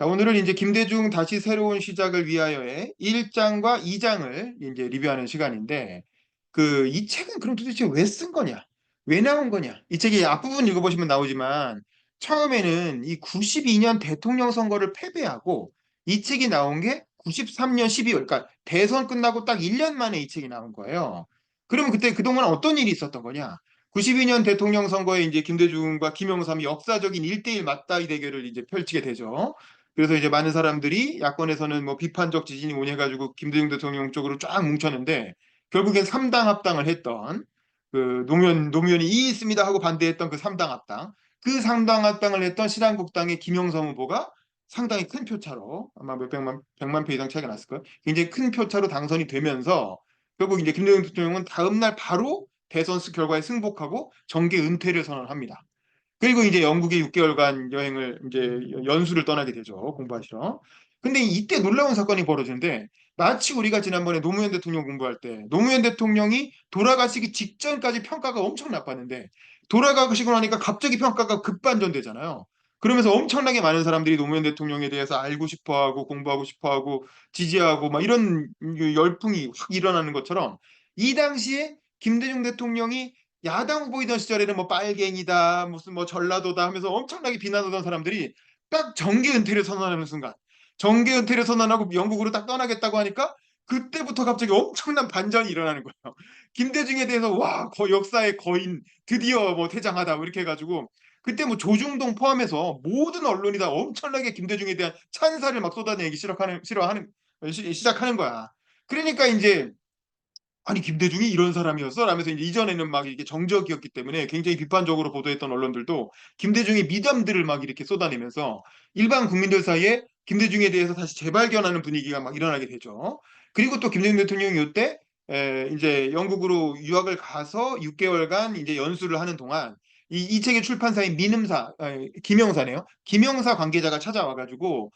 자, 오늘은 이제 김대중 다시 새로운 시작을 위하여의 1장과 2장을 이제 리뷰하는 시간인데, 이 책은 그럼 도대체 왜 쓴 거냐? 왜 나온 거냐? 이 책이 앞부분 읽어보시면 나오지만, 처음에는 이 92년 대통령 선거를 패배하고, 이 책이 나온 게 93년 12월, 그러니까 대선 끝나고 딱 1년 만에 이 책이 나온 거예요. 그러면 그때 그동안 어떤 일이 있었던 거냐? 92년 대통령 선거에 이제 김대중과 김영삼이 역사적인 1대1 맞다이 대결을 이제 펼치게 되죠. 그래서 이제 많은 사람들이 야권에서는 뭐 비판적 지진이 오냐 해가지고 김대중 대통령 쪽으로 쫙 뭉쳤는데 결국엔 3당 합당을 했던 노무현이 이 있습니다 하고 반대했던 그 3당 합당 그 3당 합당을 했던 신한국당의 김영삼 후보가 상당히 큰 표차로 아마 백만 표 이상 차이가 났을 거예요. 굉장히 큰 표차로 당선이 되면서 결국 이제 김대중 대통령은 다음날 바로 대선 결과에 승복하고 정계 은퇴를 선언합니다. 그리고 이제 영국에 6개월간 여행을 이제 연수를 떠나게 되죠. 공부하시러. 근데 이때 놀라운 사건이 벌어지는데 마치 우리가 지난번에 노무현 대통령 공부할 때 노무현 대통령이 돌아가시기 직전까지 평가가 엄청 나빴는데 돌아가시고 나니까 갑자기 평가가 급반전되잖아요. 그러면서 엄청나게 많은 사람들이 노무현 대통령에 대해서 알고 싶어하고 공부하고 싶어하고 지지하고 막 이런 열풍이 확 일어나는 것처럼 이 당시에 김대중 대통령이 야당 후보이던 시절에는 뭐 빨갱이다 무슨 뭐 전라도다 하면서 엄청나게 비난하던 사람들이 딱 정계 은퇴를 선언하는 순간 정계 은퇴를 선언하고 영국으로 딱 떠나겠다고 하니까 그때부터 갑자기 엄청난 반전이 일어나는 거예요. 김대중에 대해서 와, 역사의 거인 드디어 뭐 퇴장하다 뭐 이렇게 해가지고 그때 뭐 조중동 포함해서 모든 언론이 다 엄청나게 김대중에 대한 찬사를 막 쏟아내기 시작하는 거야. 그러니까 이제 아니 김대중이 이런 사람이었어? 라면서 이제 이전에는 막 이렇게 정적이었기 때문에 굉장히 비판적으로 보도했던 언론들도 김대중의 미담들을 막 이렇게 쏟아내면서 일반 국민들 사이에 김대중에 대해서 다시 재발견하는 분위기가 막 일어나게 되죠. 그리고 또 김대중 대통령이 이때 이제 영국으로 유학을 가서 6개월간 이제 연수를 하는 동안 이 책의 출판사인 김영사네요. 김영사 관계자가 찾아와가지고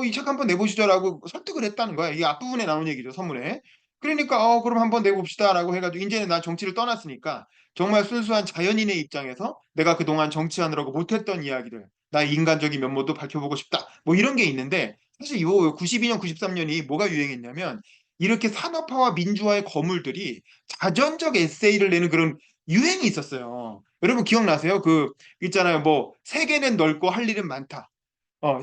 이 책 한번 내보시죠라고 설득을 했다는 거야. 이게 앞부분에 나오는 얘기죠, 선문에. 그러니까 그럼 한번 내봅시다라고 해가지고 이제는 나 정치를 떠났으니까 정말 순수한 자연인의 입장에서 내가 그동안 정치하느라고 못했던 이야기들 나의 인간적인 면모도 밝혀보고 싶다 뭐 이런 게 있는데 사실 이 92년 93년이 뭐가 유행했냐면 이렇게 산업화와 민주화의 거물들이 자전적 에세이를 내는 그런 유행이 있었어요. 여러분 기억나세요? 있잖아요. 뭐 세계는 넓고 할 일은 많다.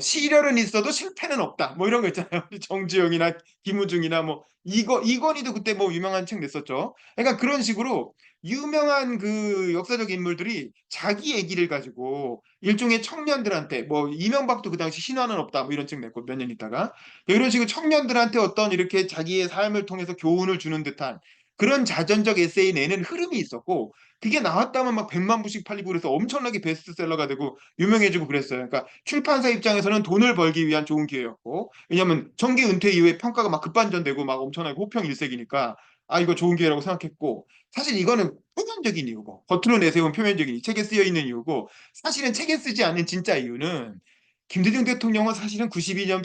시련은 있어도 실패는 없다. 뭐 이런 거 있잖아요. 정주영이나 김우중이나 뭐 이건희도 그때 뭐 유명한 책 냈었죠. 그러니까 그런 식으로 유명한 그 역사적 인물들이 자기 얘기를 가지고 일종의 청년들한테 뭐 이명박도 그 당시 신화는 없다 뭐 이런 책 냈고 몇 년 있다가 이런 식으로 청년들한테 어떤 이렇게 자기의 삶을 통해서 교훈을 주는 듯한 그런 자전적 에세이 내는 흐름이 있었고 그게 나왔다면 막 100만 부씩 팔리고 그래서 엄청나게 베스트셀러가 되고 유명해지고 그랬어요. 그러니까 출판사 입장에서는 돈을 벌기 위한 좋은 기회였고, 왜냐하면 정기 은퇴 이후에 평가가 막 급반전되고 막 엄청나게 호평 일색이니까 아 이거 좋은 기회라고 생각했고, 사실 이거는 표면적인 이유고 겉으로 내세운 표면적인 책에 쓰여 있는 이유고, 사실은 책에 쓰지 않는 진짜 이유는 김대중 대통령은 사실은 92년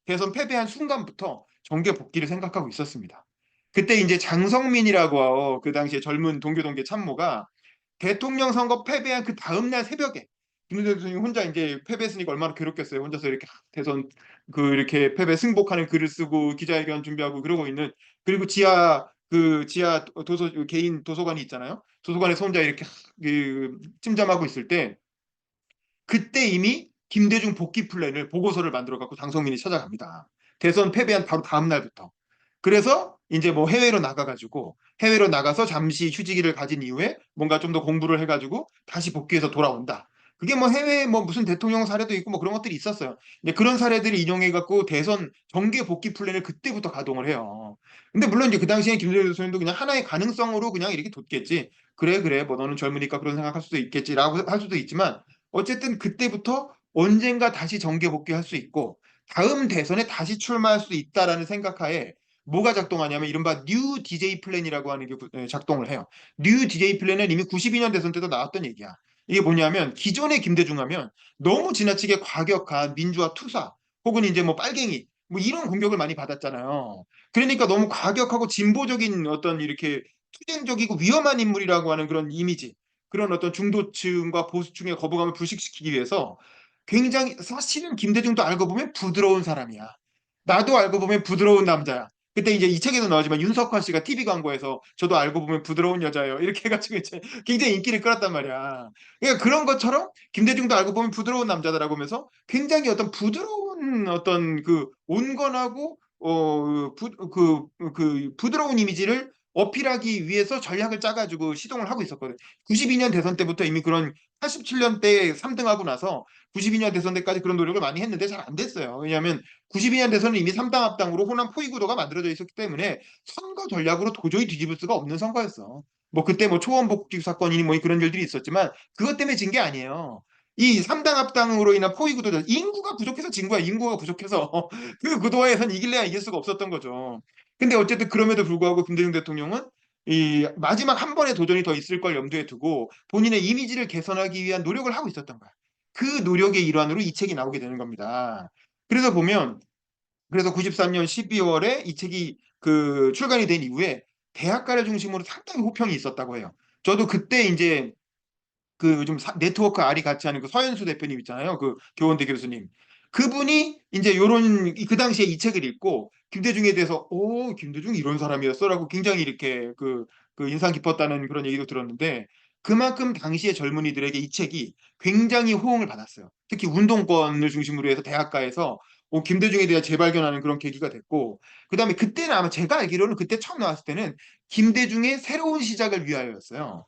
대선 패배한 순간부터 정계 복귀를 생각하고 있었습니다. 그때 이제 장성민이라고 그 당시에 젊은 동교동계 참모가 대통령 선거 패배한 그 다음날 새벽에 김대중 대통령이 혼자 이제 패배했으니까 얼마나 괴롭겠어요. 혼자서 이렇게 대선 이렇게 패배 승복하는 글을 쓰고 기자회견 준비하고 그러고 있는 그리고 지하 도서 개인 도서관이 있잖아요. 도서관에서 혼자 이렇게 침잠하고 있을 때 그때 이미 김대중 복귀 플랜을 보고서를 만들어 갖고 장성민이 찾아갑니다. 대선 패배한 바로 다음 날부터. 그래서 이제 뭐 해외로 나가서 잠시 휴직기를 가진 이후에 뭔가 좀 더 공부를 해가지고 다시 복귀해서 돌아온다. 그게 뭐 해외에 뭐 무슨 대통령 사례도 있고 뭐 그런 것들이 있었어요. 이제 그런 사례들을 인용해갖고 대선 정계 복귀 플랜을 그때부터 가동을 해요. 근데 물론 이제 그 당시에 김대중 대통령도 그냥 하나의 가능성으로 그냥 이렇게 뒀겠지. 그래, 그래, 뭐 너는 젊으니까 그런 생각할 수도 있겠지라고 할 수도 있지만 어쨌든 그때부터 언젠가 다시 정계 복귀할 수 있고 다음 대선에 다시 출마할 수 있다라는 생각하에 뭐가 작동하냐면 이른바 뉴 DJ 플랜이라고 하는 게 작동을 해요. 뉴 DJ 플랜은 이미 92년 대선 때도 나왔던 얘기야. 이게 뭐냐면 기존의 김대중 하면 너무 지나치게 과격한 민주화 투사 혹은 이제 뭐 빨갱이 뭐 이런 공격을 많이 받았잖아요. 그러니까 너무 과격하고 진보적인 어떤 이렇게 투쟁적이고 위험한 인물이라고 하는 그런 이미지 그런 어떤 중도층과 보수층의 거부감을 불식시키기 위해서 굉장히 사실은 김대중도 알고 보면 부드러운 사람이야. 나도 알고 보면 부드러운 남자야. 그때 이제 이 책에도 나오지만 윤석환 씨가 TV 광고에서 저도 알고 보면 부드러운 여자예요. 이렇게 해가지고 이제 굉장히 인기를 끌었단 말이야. 그러니까 그런 것처럼 김대중도 알고 보면 부드러운 남자다라고 하면서 굉장히 어떤 부드러운 어떤 그 온건하고 그 부드러운 이미지를 어필하기 위해서 전략을 짜가지고 시동을 하고 있었거든. 92년 대선 때부터 이미 그런 87년 때 3등하고 나서 92년 대선 때까지 그런 노력을 많이 했는데 잘 안 됐어요. 왜냐하면 92년 대선은 이미 3당 합당으로 호남 포위 구도가 만들어져 있었기 때문에 선거 전략으로 도저히 뒤집을 수가 없는 선거였어. 뭐 그때 뭐 초원복지 사건이니 뭐 그런 일들이 있었지만 그것 때문에 진 게 아니에요. 이 3당 합당으로 인한 포위 구도 인구가 부족해서 진 거야. 인구가 부족해서 그 구도에선 이길래야 이길 수가 없었던 거죠. 근데 어쨌든 그럼에도 불구하고 김대중 대통령은 이 마지막 한 번의 도전이 더 있을 걸 염두에 두고 본인의 이미지를 개선하기 위한 노력을 하고 있었던 거야. 그 노력의 일환으로 이 책이 나오게 되는 겁니다. 그래서 보면 그래서 93년 12월에 이 책이 그 출간이 된 이후에 대학가를 중심으로 상당히 호평이 있었다고 해요. 저도 그때 이제 그 요즘 네트워크 R이 같이 하는 그 서현수 대표님 있잖아요. 그 교원대 교수님. 그분이 이제 요런 그 당시에 이 책을 읽고 김대중에 대해서 김대중 이런 사람이었어라고 굉장히 이렇게 그 인상 깊었다는 그런 얘기도 들었는데 그만큼 당시의 젊은이들에게 이 책이 굉장히 호응을 받았어요. 특히 운동권을 중심으로 해서 대학가에서 김대중에 대해 재발견하는 그런 계기가 됐고 그다음에 그때는 아마 제가 알기로는 그때 처음 나왔을 때는 김대중의 새로운 시작을 위하여였어요.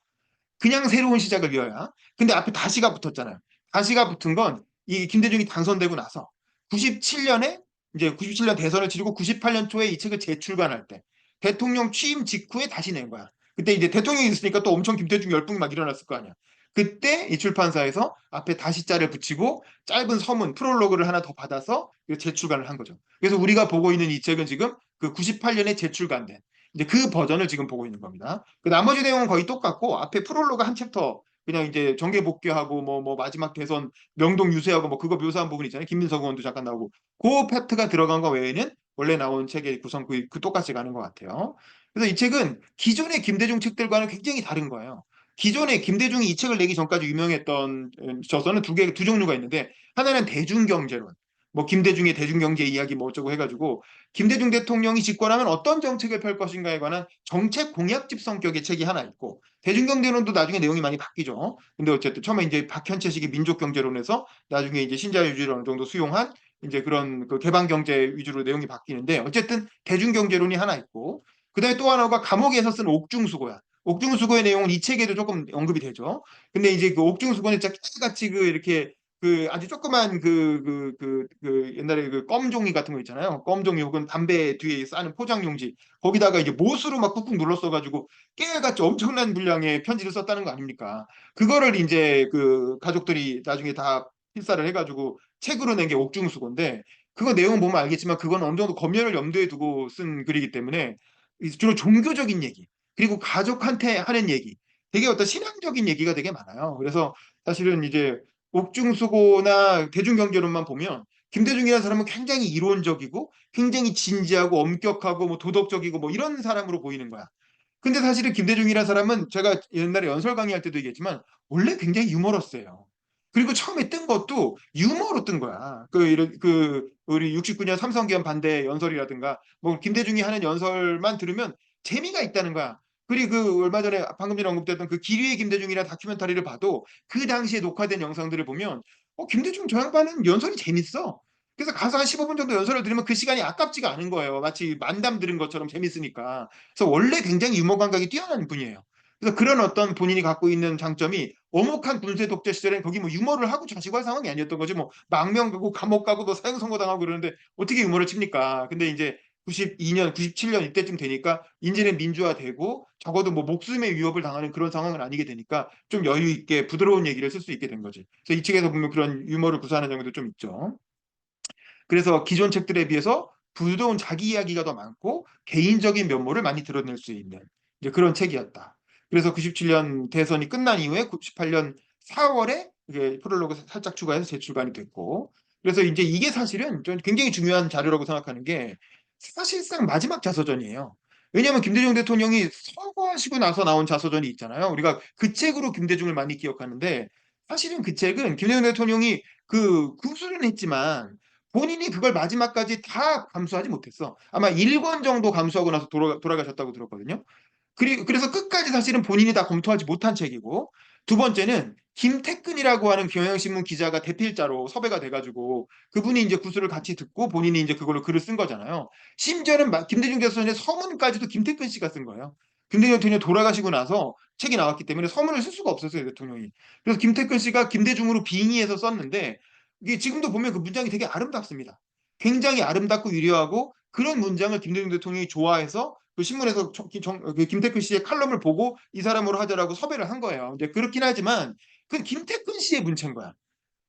그냥 새로운 시작을 위하여. 근데 앞에 다시가 붙었잖아요. 다시가 붙은 건 이 김대중이 당선되고 나서 97년에 이제 97년 대선을 치르고 98년 초에 이 책을 재출간할 때 대통령 취임 직후에 다시 낸 거야. 그때 이제 대통령이 있으니까 또 엄청 김대중 열풍이 막 일어났을 거 아니야. 그때 이 출판사에서 앞에 다시자를 붙이고 짧은 서문 프롤로그를 하나 더 받아서 재출간을 한 거죠. 그래서 우리가 보고 있는 이 책은 지금 그 98년에 재출간된 이제 그 버전을 지금 보고 있는 겁니다. 그 나머지 내용은 거의 똑같고 앞에 프롤로그 한 챕터 그냥 이제 정계 복귀하고 뭐 마지막 대선 명동 유세하고 뭐 그거 묘사한 부분 있잖아요. 김민석 의원도 잠깐 나오고 그 파트가 들어간 거 외에는 원래 나온 책의 구성 그 똑같이 가는 것 같아요. 그래서 이 책은 기존의 김대중 책들과는 굉장히 다른 거예요. 기존에 김대중이 이 책을 내기 전까지 유명했던 저서는 두 종류가 있는데 하나는 대중경제론, 뭐 김대중의 대중경제 이야기 뭐 어쩌고 해가지고 김대중 대통령이 집권하면 어떤 정책을 펼 것인가에 관한 정책 공약집 성격의 책이 하나 있고 대중경제론도 나중에 내용이 많이 바뀌죠. 근데 어쨌든 처음에 이제 박현채식의 민족경제론에서 나중에 이제 신자유주의를 어느 정도 수용한 이제 그런 그 개방경제 위주로 내용이 바뀌는데 어쨌든 대중경제론이 하나 있고 그다음에 또 하나가 감옥에서 쓴 옥중수고야. 옥중수고의 내용은 이 책에도 조금 언급이 되죠. 근데 이제 그 옥중수고는 진짜 깨같이 그 이렇게 그 아주 조그만 옛날에 그 껌종이 같은 거 있잖아요. 껌종이 혹은 담배 뒤에 싸는 포장용지 거기다가 이제 못으로 막 꾹꾹 눌러 써가지고 깨알같이 엄청난 분량의 편지를 썼다는 거 아닙니까? 그거를 이제 그 가족들이 나중에 다 필사를 해가지고 책으로 낸 게 옥중수고인데 그거 내용 보면 알겠지만 그건 어느 정도 검열을 염두에 두고 쓴 글이기 때문에 주로 종교적인 얘기 그리고 가족한테 하는 얘기 되게 어떤 신앙적인 얘기가 되게 많아요. 그래서 사실은 이제 옥중수고나 대중경제론만 보면 김대중이라는 사람은 굉장히 이론적이고 굉장히 진지하고 엄격하고 뭐 도덕적이고 뭐 이런 사람으로 보이는 거야. 근데 사실은 김대중이라는 사람은 제가 옛날에 연설 강의할 때도 얘기했지만 원래 굉장히 유머러스예요. 그리고 처음에 뜬 것도 유머로 뜬 거야. 그 우리 69년 삼성기업 반대 연설이라든가 뭐 김대중이 하는 연설만 들으면 재미가 있다는 거야. 그리고 그 얼마 전에 방금 전에 언급됐던 그 기류의 김대중이라는 다큐멘터리를 봐도 그 당시에 녹화된 영상들을 보면 김대중 저 양반은 연설이 재밌어. 그래서 가서 한 15분 정도 연설을 들으면 그 시간이 아깝지가 않은 거예요. 마치 만담 들은 것처럼 재밌으니까. 그래서 원래 굉장히 유머 감각이 뛰어난 분이에요. 그래서 그런 어떤 본인이 갖고 있는 장점이 오목한 군세 독재 시절엔 거기 뭐 유머를 하고 자시고 할 상황이 아니었던 거지. 뭐 망명 가고 감옥 가고 또 사형 선고 당하고 그러는데 어떻게 유머를 칩니까? 근데 이제 92년, 97년 이때쯤 되니까 이제는 민주화되고 적어도 뭐 목숨의 위협을 당하는 그런 상황은 아니게 되니까 좀 여유 있게 부드러운 얘기를 쓸 수 있게 된 거지. 그래서 이 책에서 보면 그런 유머를 구사하는 장면도 좀 있죠. 그래서 기존 책들에 비해서 부드러운 자기 이야기가 더 많고 개인적인 면모를 많이 드러낼 수 있는 이제 그런 책이었다. 그래서 97년 대선이 끝난 이후에 98년 4월에 이게 프롤로그 살짝 추가해서 재출간이 됐고 그래서 이제 이게 사실은 좀 굉장히 중요한 자료라고 생각하는 게 사실상 마지막 자서전이에요. 왜냐하면 김대중 대통령이 서거하시고 나서 나온 자서전이 있잖아요. 우리가 그 책으로 김대중을 많이 기억하는데 사실은 그 책은 김대중 대통령이 그 구술은 했지만 본인이 그걸 마지막까지 다 감수하지 못했어. 아마 1권 정도 감수하고 나서 돌아가셨다고 들었거든요. 그래서 끝까지 사실은 본인이 다 검토하지 못한 책이고, 두 번째는 김태근이라고 하는 경향신문 기자가 대필자로 섭외가 돼가지고 그분이 이제 구술을 같이 듣고 본인이 이제 그걸로 글을 쓴 거잖아요. 심지어는 김대중 대통령의 서문까지도 김태근 씨가 쓴 거예요. 김대중 대통령이 돌아가시고 나서 책이 나왔기 때문에 서문을 쓸 수가 없었어요, 대통령이. 그래서 김태근 씨가 김대중으로 빙의해서 썼는데, 이게 지금도 보면 그 문장이 되게 아름답습니다. 굉장히 아름답고 유려하고, 그런 문장을 김대중 대통령이 좋아해서 그 신문에서 그 김태근 씨의 칼럼을 보고 이 사람으로 하자라고 섭외를 한 거예요. 이제 그렇긴 하지만 그건 김태근 씨의 문체인 거야.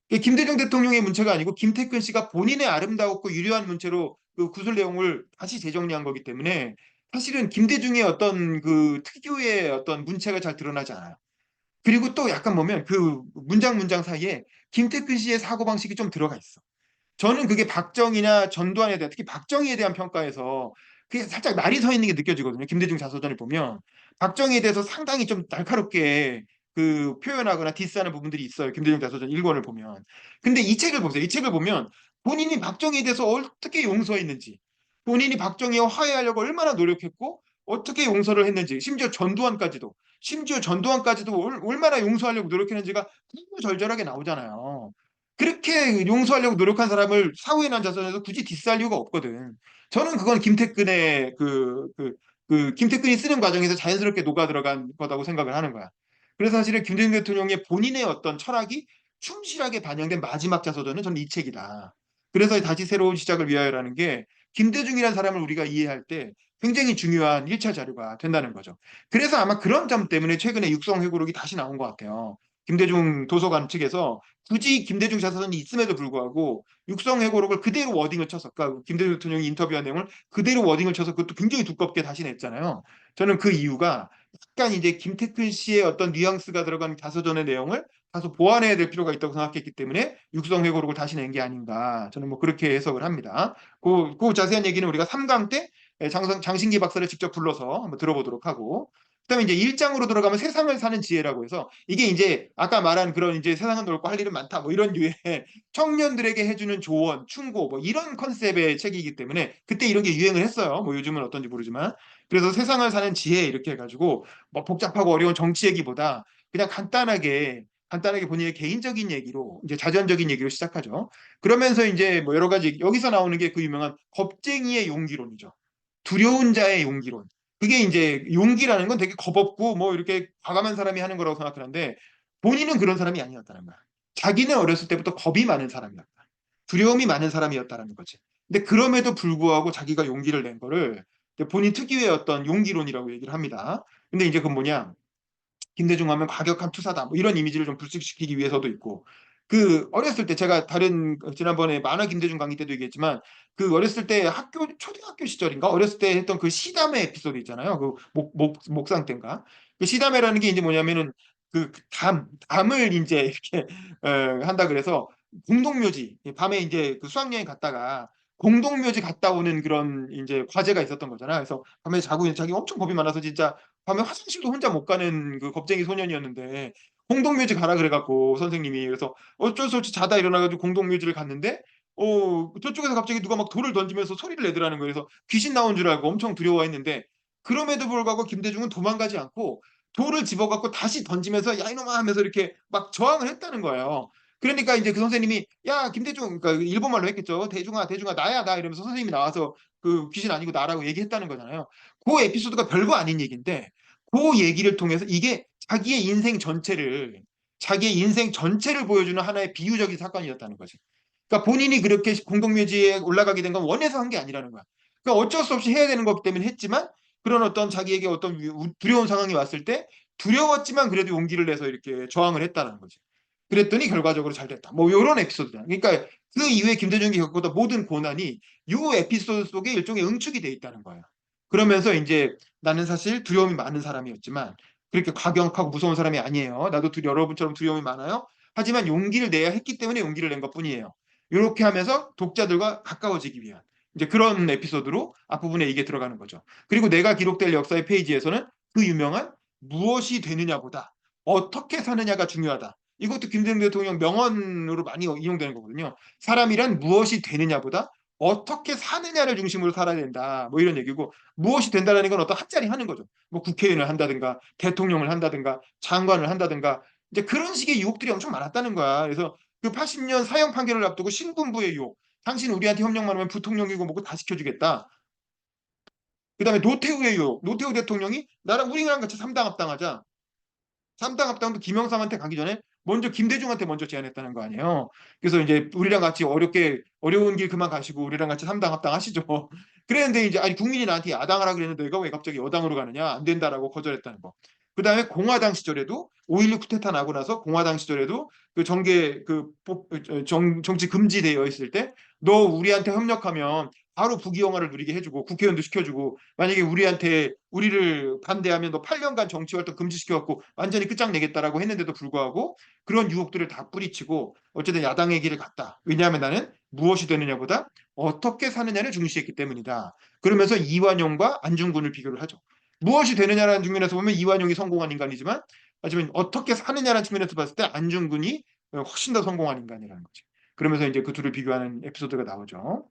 김대중 대통령의 문체가 아니고 김태근 씨가 본인의 아름다웠고 유려한 문체로 그 구술 내용을 다시 재정리한 거기 때문에 사실은 김대중의 어떤 그 특유의 어떤 문체가 잘 드러나지 않아요. 그리고 또 약간 보면 그 문장 사이에 김태근 씨의 사고방식이 좀 들어가 있어. 저는 그게 박정희나 전두환에 대한, 특히 박정희에 대한 평가에서 그게 살짝 날이 서 있는 게 느껴지거든요. 김대중 자서전을 보면 박정희에 대해서 상당히 좀 날카롭게 그 표현하거나 디스하는 부분들이 있어요. 김대중 자서전 1권을 보면. 근데 이 책을 보세요. 이 책을 보면 본인이 박정희에 대해서 어떻게 용서했는지, 본인이 박정희와 화해하려고 얼마나 노력했고 어떻게 용서를 했는지, 심지어 전두환까지도 얼마나 용서하려고 노력했는지가 구구절절하게 나오잖아요. 그렇게 용서하려고 노력한 사람을 사후에 난 자선에서 굳이 디스할 이유가 없거든. 저는 그건 김태근의 김태근이 쓰는 과정에서 자연스럽게 녹아 들어간 거다고 생각을 하는 거야. 그래서 사실은 김대중 대통령의 본인의 어떤 철학이 충실하게 반영된 마지막 자서전은 저는 이 책이다. 그래서 다시 새로운 시작을 위하여라는 게 김대중이라는 사람을 우리가 이해할 때 굉장히 중요한 1차 자료가 된다는 거죠. 그래서 아마 그런 점 때문에 최근에 육성회고록이 다시 나온 것 같아요. 김대중 도서관 측에서 굳이 김대중 자서전이 있음에도 불구하고 육성회고록을 그대로 워딩을 쳐서, 그러니까 김대중 대통령이 인터뷰한 내용을 그대로 워딩을 쳐서 그것도 굉장히 두껍게 다시 냈잖아요. 저는 그 이유가 약간 이제 김태근 씨의 어떤 뉘앙스가 들어간 자서전의 내용을 다소 보완해야 될 필요가 있다고 생각했기 때문에 육성회고록을 다시 낸 게 아닌가, 저는 뭐 그렇게 해석을 합니다. 그 자세한 얘기는 우리가 3강 때 장신기 박사를 직접 불러서 한번 들어보도록 하고, 그다음에 이제 1장으로 들어가면 세상을 사는 지혜라고 해서, 이게 이제 아까 말한 그런 이제 세상은 넓고 할 일은 많다 뭐 이런 류의 청년들에게 해주는 조언, 충고 뭐 이런 컨셉의 책이기 때문에 그때 이런 게 유행을 했어요. 뭐 요즘은 어떤지 모르지만. 그래서 세상을 사는 지혜 이렇게 해가지고 뭐 복잡하고 어려운 정치 얘기보다 그냥 간단하게 본인의 개인적인 얘기로, 이제 자전적인 얘기로 시작하죠. 그러면서 이제 뭐 여러 가지, 여기서 나오는 게 그 유명한 겁쟁이의 용기론이죠. 두려운 자의 용기론. 그게 이제 용기라는 건 되게 겁없고 뭐 이렇게 과감한 사람이 하는 거라고 생각하는데, 본인은 그런 사람이 아니었다는 거야. 자기는 어렸을 때부터 겁이 많은 사람이었다. 두려움이 많은 사람이었다라는 거지. 근데 그럼에도 불구하고 자기가 용기를 낸 거를 본인 특유의 어떤 용기론이라고 얘기를 합니다. 근데 이제 그건 뭐냐? 김대중 하면 과격한 투사다 뭐 이런 이미지를 좀 불식시키기 위해서도 있고, 그 어렸을 때 제가 다른 지난번에 만화 김대중 강의 때도 얘기했지만, 그 어렸을 때 초등학교 시절인가 어렸을 때 했던 그 시담회 에피소드 있잖아요. 그 목상 때인가. 그 시담회라는 게 이제 뭐냐면은 그 담을 이제 이렇게 한다 그래서 공동묘지, 밤에 이제 그 수학여행 갔다가 공동묘지 갔다 오는 그런 이제 과제가 있었던 거잖아. 그래서 밤에 자고 있는, 자기 엄청 겁이 많아서 진짜 밤에 화장실도 혼자 못 가는 그 겁쟁이 소년이었는데 공동묘지 가라 그래갖고 선생님이, 그래서 어쩔 수 없이 자다 일어나가지고 공동묘지를 갔는데 저쪽에서 갑자기 누가 막 돌을 던지면서 소리를 내더라는 거예요. 그래서 귀신 나온 줄 알고 엄청 두려워했는데, 그럼에도 불구하고 김대중은 도망가지 않고 돌을 집어갖고 다시 던지면서 야 이놈아 하면서 이렇게 막 저항을 했다는 거예요. 그러니까 이제 그 선생님이 야 김대중, 그러니까 일본말로 했겠죠. 대중아 나야 나 이러면서 선생님이 나와서 그 귀신 아니고 나라고 얘기했다는 거잖아요. 그 에피소드가 별거 아닌 얘기인데 그 얘기를 통해서 이게 자기의 인생 전체를 보여주는 하나의 비유적인 사건이었다는 거지. 그러니까 본인이 그렇게 공동묘지에 올라가게 된 건 원해서 한 게 아니라는 거야. 그러니까 어쩔 수 없이 해야 되는 거기 때문에 했지만, 그런 어떤 자기에게 어떤 두려운 상황이 왔을 때 두려웠지만 그래도 용기를 내서 이렇게 저항을 했다는 거지. 그랬더니 결과적으로 잘 됐다. 뭐 이런 에피소드다. 그러니까 그 이후에 김대중이 겪었던 모든 고난이 이 에피소드 속에 일종의 응축이 돼 있다는 거예요. 그러면서 이제 나는 사실 두려움이 많은 사람이었지만 그렇게 과격하고 무서운 사람이 아니에요. 나도 여러분처럼 두려움이 많아요. 하지만 용기를 내야 했기 때문에 용기를 낸 것뿐이에요. 이렇게 하면서 독자들과 가까워지기 위한 이제 그런 에피소드로 앞부분에 이게 들어가는 거죠. 그리고 내가 기록될 역사의 페이지에서는 그 유명한 무엇이 되느냐보다 어떻게 사느냐가 중요하다. 이것도 김대중 대통령 명언으로 많이 이용되는 거거든요. 사람이란 무엇이 되느냐보다 어떻게 사느냐를 중심으로 살아야 된다. 뭐 이런 얘기고, 무엇이 된다라는 건 어떤 한 자리 하는 거죠. 뭐 국회의원을 한다든가 대통령을 한다든가 장관을 한다든가 이제 그런 식의 유혹들이 엄청 많았다는 거야. 그래서 그 80년 사형 판결을 앞두고 신군부의 유혹. 당신 우리한테 협력만 하면 부통령이고 뭐고 다 시켜주겠다. 그다음에 노태우의 유혹. 노태우 대통령이 나랑 우리랑 같이 삼당 합당하자. 삼당 합당도 김영삼한테 가기 전에 먼저 김대중한테 먼저 제안했다는 거 아니에요. 그래서 이제 우리랑 같이 어려운 길 그만 가시고 우리랑 같이 삼당 합당 하시죠. 그랬는데 이제 아니 국민이 나한테 야당하라 그랬는데 내가 왜 갑자기 여당으로 가느냐 안 된다라고 거절했다는 거. 그다음에 공화당 시절에도 5.16 쿠데타 나고 나서 공화당 시절에도 그 정치 금지되어 있을 때 너 우리한테 협력하면 바로 부귀영화를 누리게 해주고 국회의원도 시켜주고 만약에 우리를 반대하면 너 8년간 정치활동 금지시켜갖고 완전히 끝장내겠다라고 했는데도 불구하고 그런 유혹들을 다 뿌리치고 어쨌든 야당의 길을 갔다. 왜냐하면 나는 무엇이 되느냐보다 어떻게 사느냐를 중시했기 때문이다. 그러면서 이완용과 안중근을 비교를 하죠. 무엇이 되느냐라는 측면에서 보면 이완용이 성공한 인간이지만 하지만 어떻게 사느냐라는 측면에서 봤을 때 안중근이 훨씬 더 성공한 인간이라는 거죠. 그러면서 이제 그 둘을 비교하는 에피소드가 나오죠.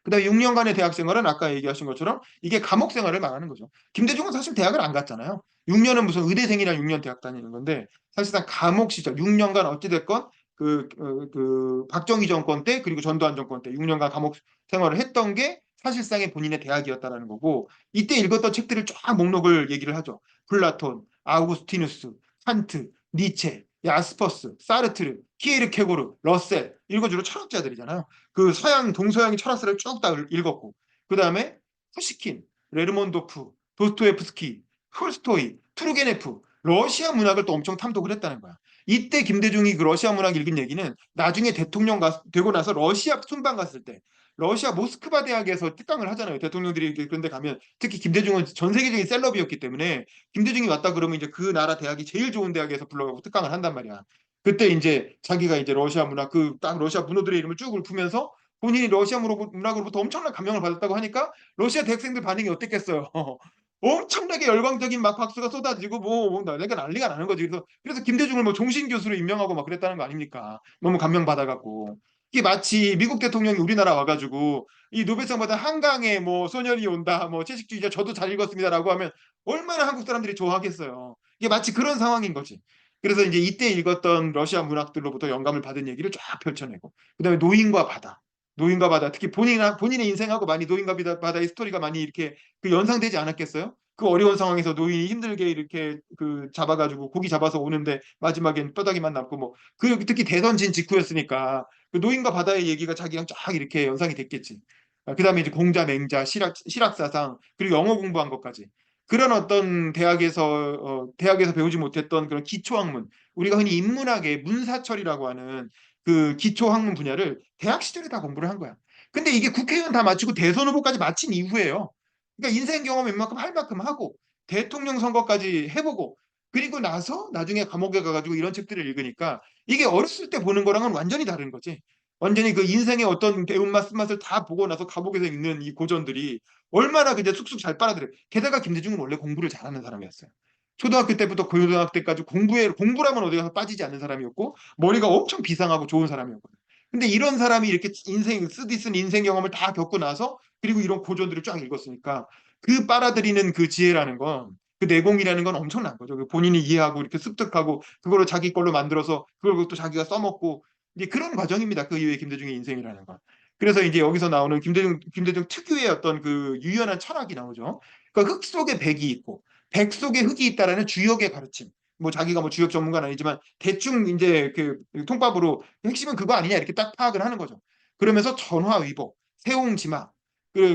그다음에 6년간의 대학 생활은 아까 얘기하신 것처럼 이게 감옥 생활을 말하는 거죠. 김대중은 사실 대학을 안 갔잖아요. 6년은 무슨 의대생이랑 6년 대학 다니는 건데 사실상 감옥 시절 6년간 어찌됐건 그 박정희 정권 때 그리고 전두환 정권 때 6년간 감옥 생활을 했던 게 사실상의 본인의 대학이었다라는 거고 이때 읽었던 책들을 쫙 목록을 얘기를 하죠. 플라톤, 아우구스티누스, 칸트, 니체, 야스퍼스, 사르트르, 키에르케고르, 러셀 이런 거 주로 철학자들이잖아요. 그 서양 동서양의 철학사를 쭉 다 읽었고 그 다음에 푸시킨, 레르몬도프, 도스토옙스키, 톨스토이, 투르게네프 러시아 문학을 또 엄청 탐독을 했다는 거야. 이때 김대중이 그 러시아 문학 읽은 얘기는 나중에 대통령 되고 나서 러시아 순방 갔을 때 러시아 모스크바 대학에서 특강을 하잖아요. 대통령들이 그런데 가면 특히 김대중은 전 세계적인 셀럽이었기 때문에 김대중이 왔다 그러면 이제 그 나라 대학이 제일 좋은 대학에서 불러가고 특강을 한단 말이야. 그때 이제 자기가 이제 러시아 문학 그 딱 러시아 문호들의 이름을 쭉 읊으면서 본인이 러시아 문학으로부터 엄청난 감명을 받았다고 하니까 러시아 대학생들 반응이 어땠겠어요? 엄청나게 열광적인 막 박수가 쏟아지고 난리가 나는 거지. 그래서 김대중을 뭐 종신 교수로 임명하고 막 그랬다는 거 아닙니까? 너무 감명 받아갖고 이게 마치 미국 대통령이 우리나라 와가지고 이 노벨상 받은 한강에 뭐 소년이 온다, 뭐 채식주의자 저도 잘 읽었습니다라고 하면 얼마나 한국 사람들이 좋아하겠어요. 이게 마치 그런 상황인 거지. 그래서 이제 이때 읽었던 러시아 문학들로부터 영감을 받은 얘기를 쫙 펼쳐내고 그다음에 노인과 바다. 노인과 바다 특히 본인의 인생하고 많이 노인과 바다의 스토리가 많이 이렇게 그 연상되지 않았겠어요? 그 어려운 상황에서 노인이 힘들게 이렇게 그 잡아가지고 고기 잡아서 오는데 마지막엔 뼈다귀만 남고 뭐 그 특히 대선진 직후였으니까 그 노인과 바다의 얘기가 자기랑 쫙 이렇게 연상이 됐겠지. 그다음에 이제 공자 맹자 실학사상 그리고 영어 공부한 것까지 그런 어떤 대학에서 배우지 못했던 그런 기초학문 우리가 흔히 인문학의 문사철이라고 하는 그 기초학문 분야를 대학 시절에 다 공부를 한 거야. 근데 이게 국회의원 다 마치고 대선 후보까지 마친 이후에요. 그러니까 인생 경험 웬만큼 할 만큼 하고 대통령 선거까지 해보고 그리고 나서 나중에 감옥에 가가지고 이런 책들을 읽으니까 이게 어렸을 때 보는 거랑은 완전히 다른 거지. 완전히 그 인생의 어떤 배운맛 쓴맛을 다 보고 나서 감옥에서 읽는 이 고전들이 얼마나 그냥 쑥쑥 잘 빨아들여. 게다가 김대중은 원래 공부를 잘하는 사람이었어요. 초등학교 때부터 고등학교 때까지 공부라면 어디 가서 빠지지 않는 사람이었고 머리가 엄청 비상하고 좋은 사람이었거든. 근데 이런 사람이 이렇게 쓰디쓴 인생 경험을 다 겪고 나서 그리고 이런 고전들을 쫙 읽었으니까 그 빨아들이는 그 지혜라는 건 그 내공이라는 건 엄청난 거죠. 그 본인이 이해하고 이렇게 습득하고 그거를 자기 걸로 만들어서 그걸 또 자기가 써먹고 이제 그런 과정입니다. 그 이후에 김대중의 인생이라는 건. 그래서 이제 여기서 나오는 김대중 특유의 어떤 그 유연한 철학이 나오죠. 그러니까 흙 속에 백이 있고 백 속에 흙이 있다라는 주역의 가르침. 뭐 자기가 뭐 주역 전문가는 아니지만 대충 이제 그 통밥으로 핵심은 그거 아니냐 이렇게 딱 파악을 하는 거죠. 그러면서 전화위복, 세옹지마.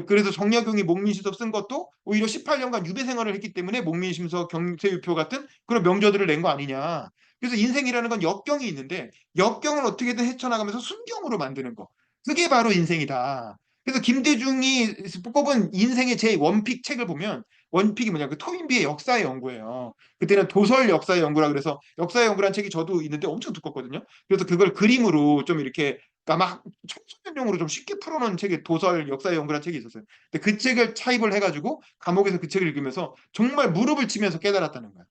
그래서 정약용이 목민심서 쓴 것도 오히려 18년간 유배 생활을 했기 때문에 목민심서, 경세유표 같은 그런 명저들을 낸 거 아니냐. 그래서 인생이라는 건 역경이 있는데 역경을 어떻게든 헤쳐나가면서 순경으로 만드는 거. 그게 바로 인생이다. 그래서 김대중이 뽑은 인생의 제 원픽 책을 보면 원픽이 뭐냐 그 토인비의 역사의 연구예요. 그때는 도설 역사의 연구라 그래서 역사의 연구란 책이 저도 있는데 엄청 두껍거든요. 그래서 그걸 그림으로 좀 이렇게 막 청소년용으로 좀 쉽게 풀어놓은 책이 도설 역사의 연구란 책이 있었어요. 근데 그 책을 차입을 해가지고 감옥에서 그 책을 읽으면서 정말 무릎을 치면서 깨달았다는 거야.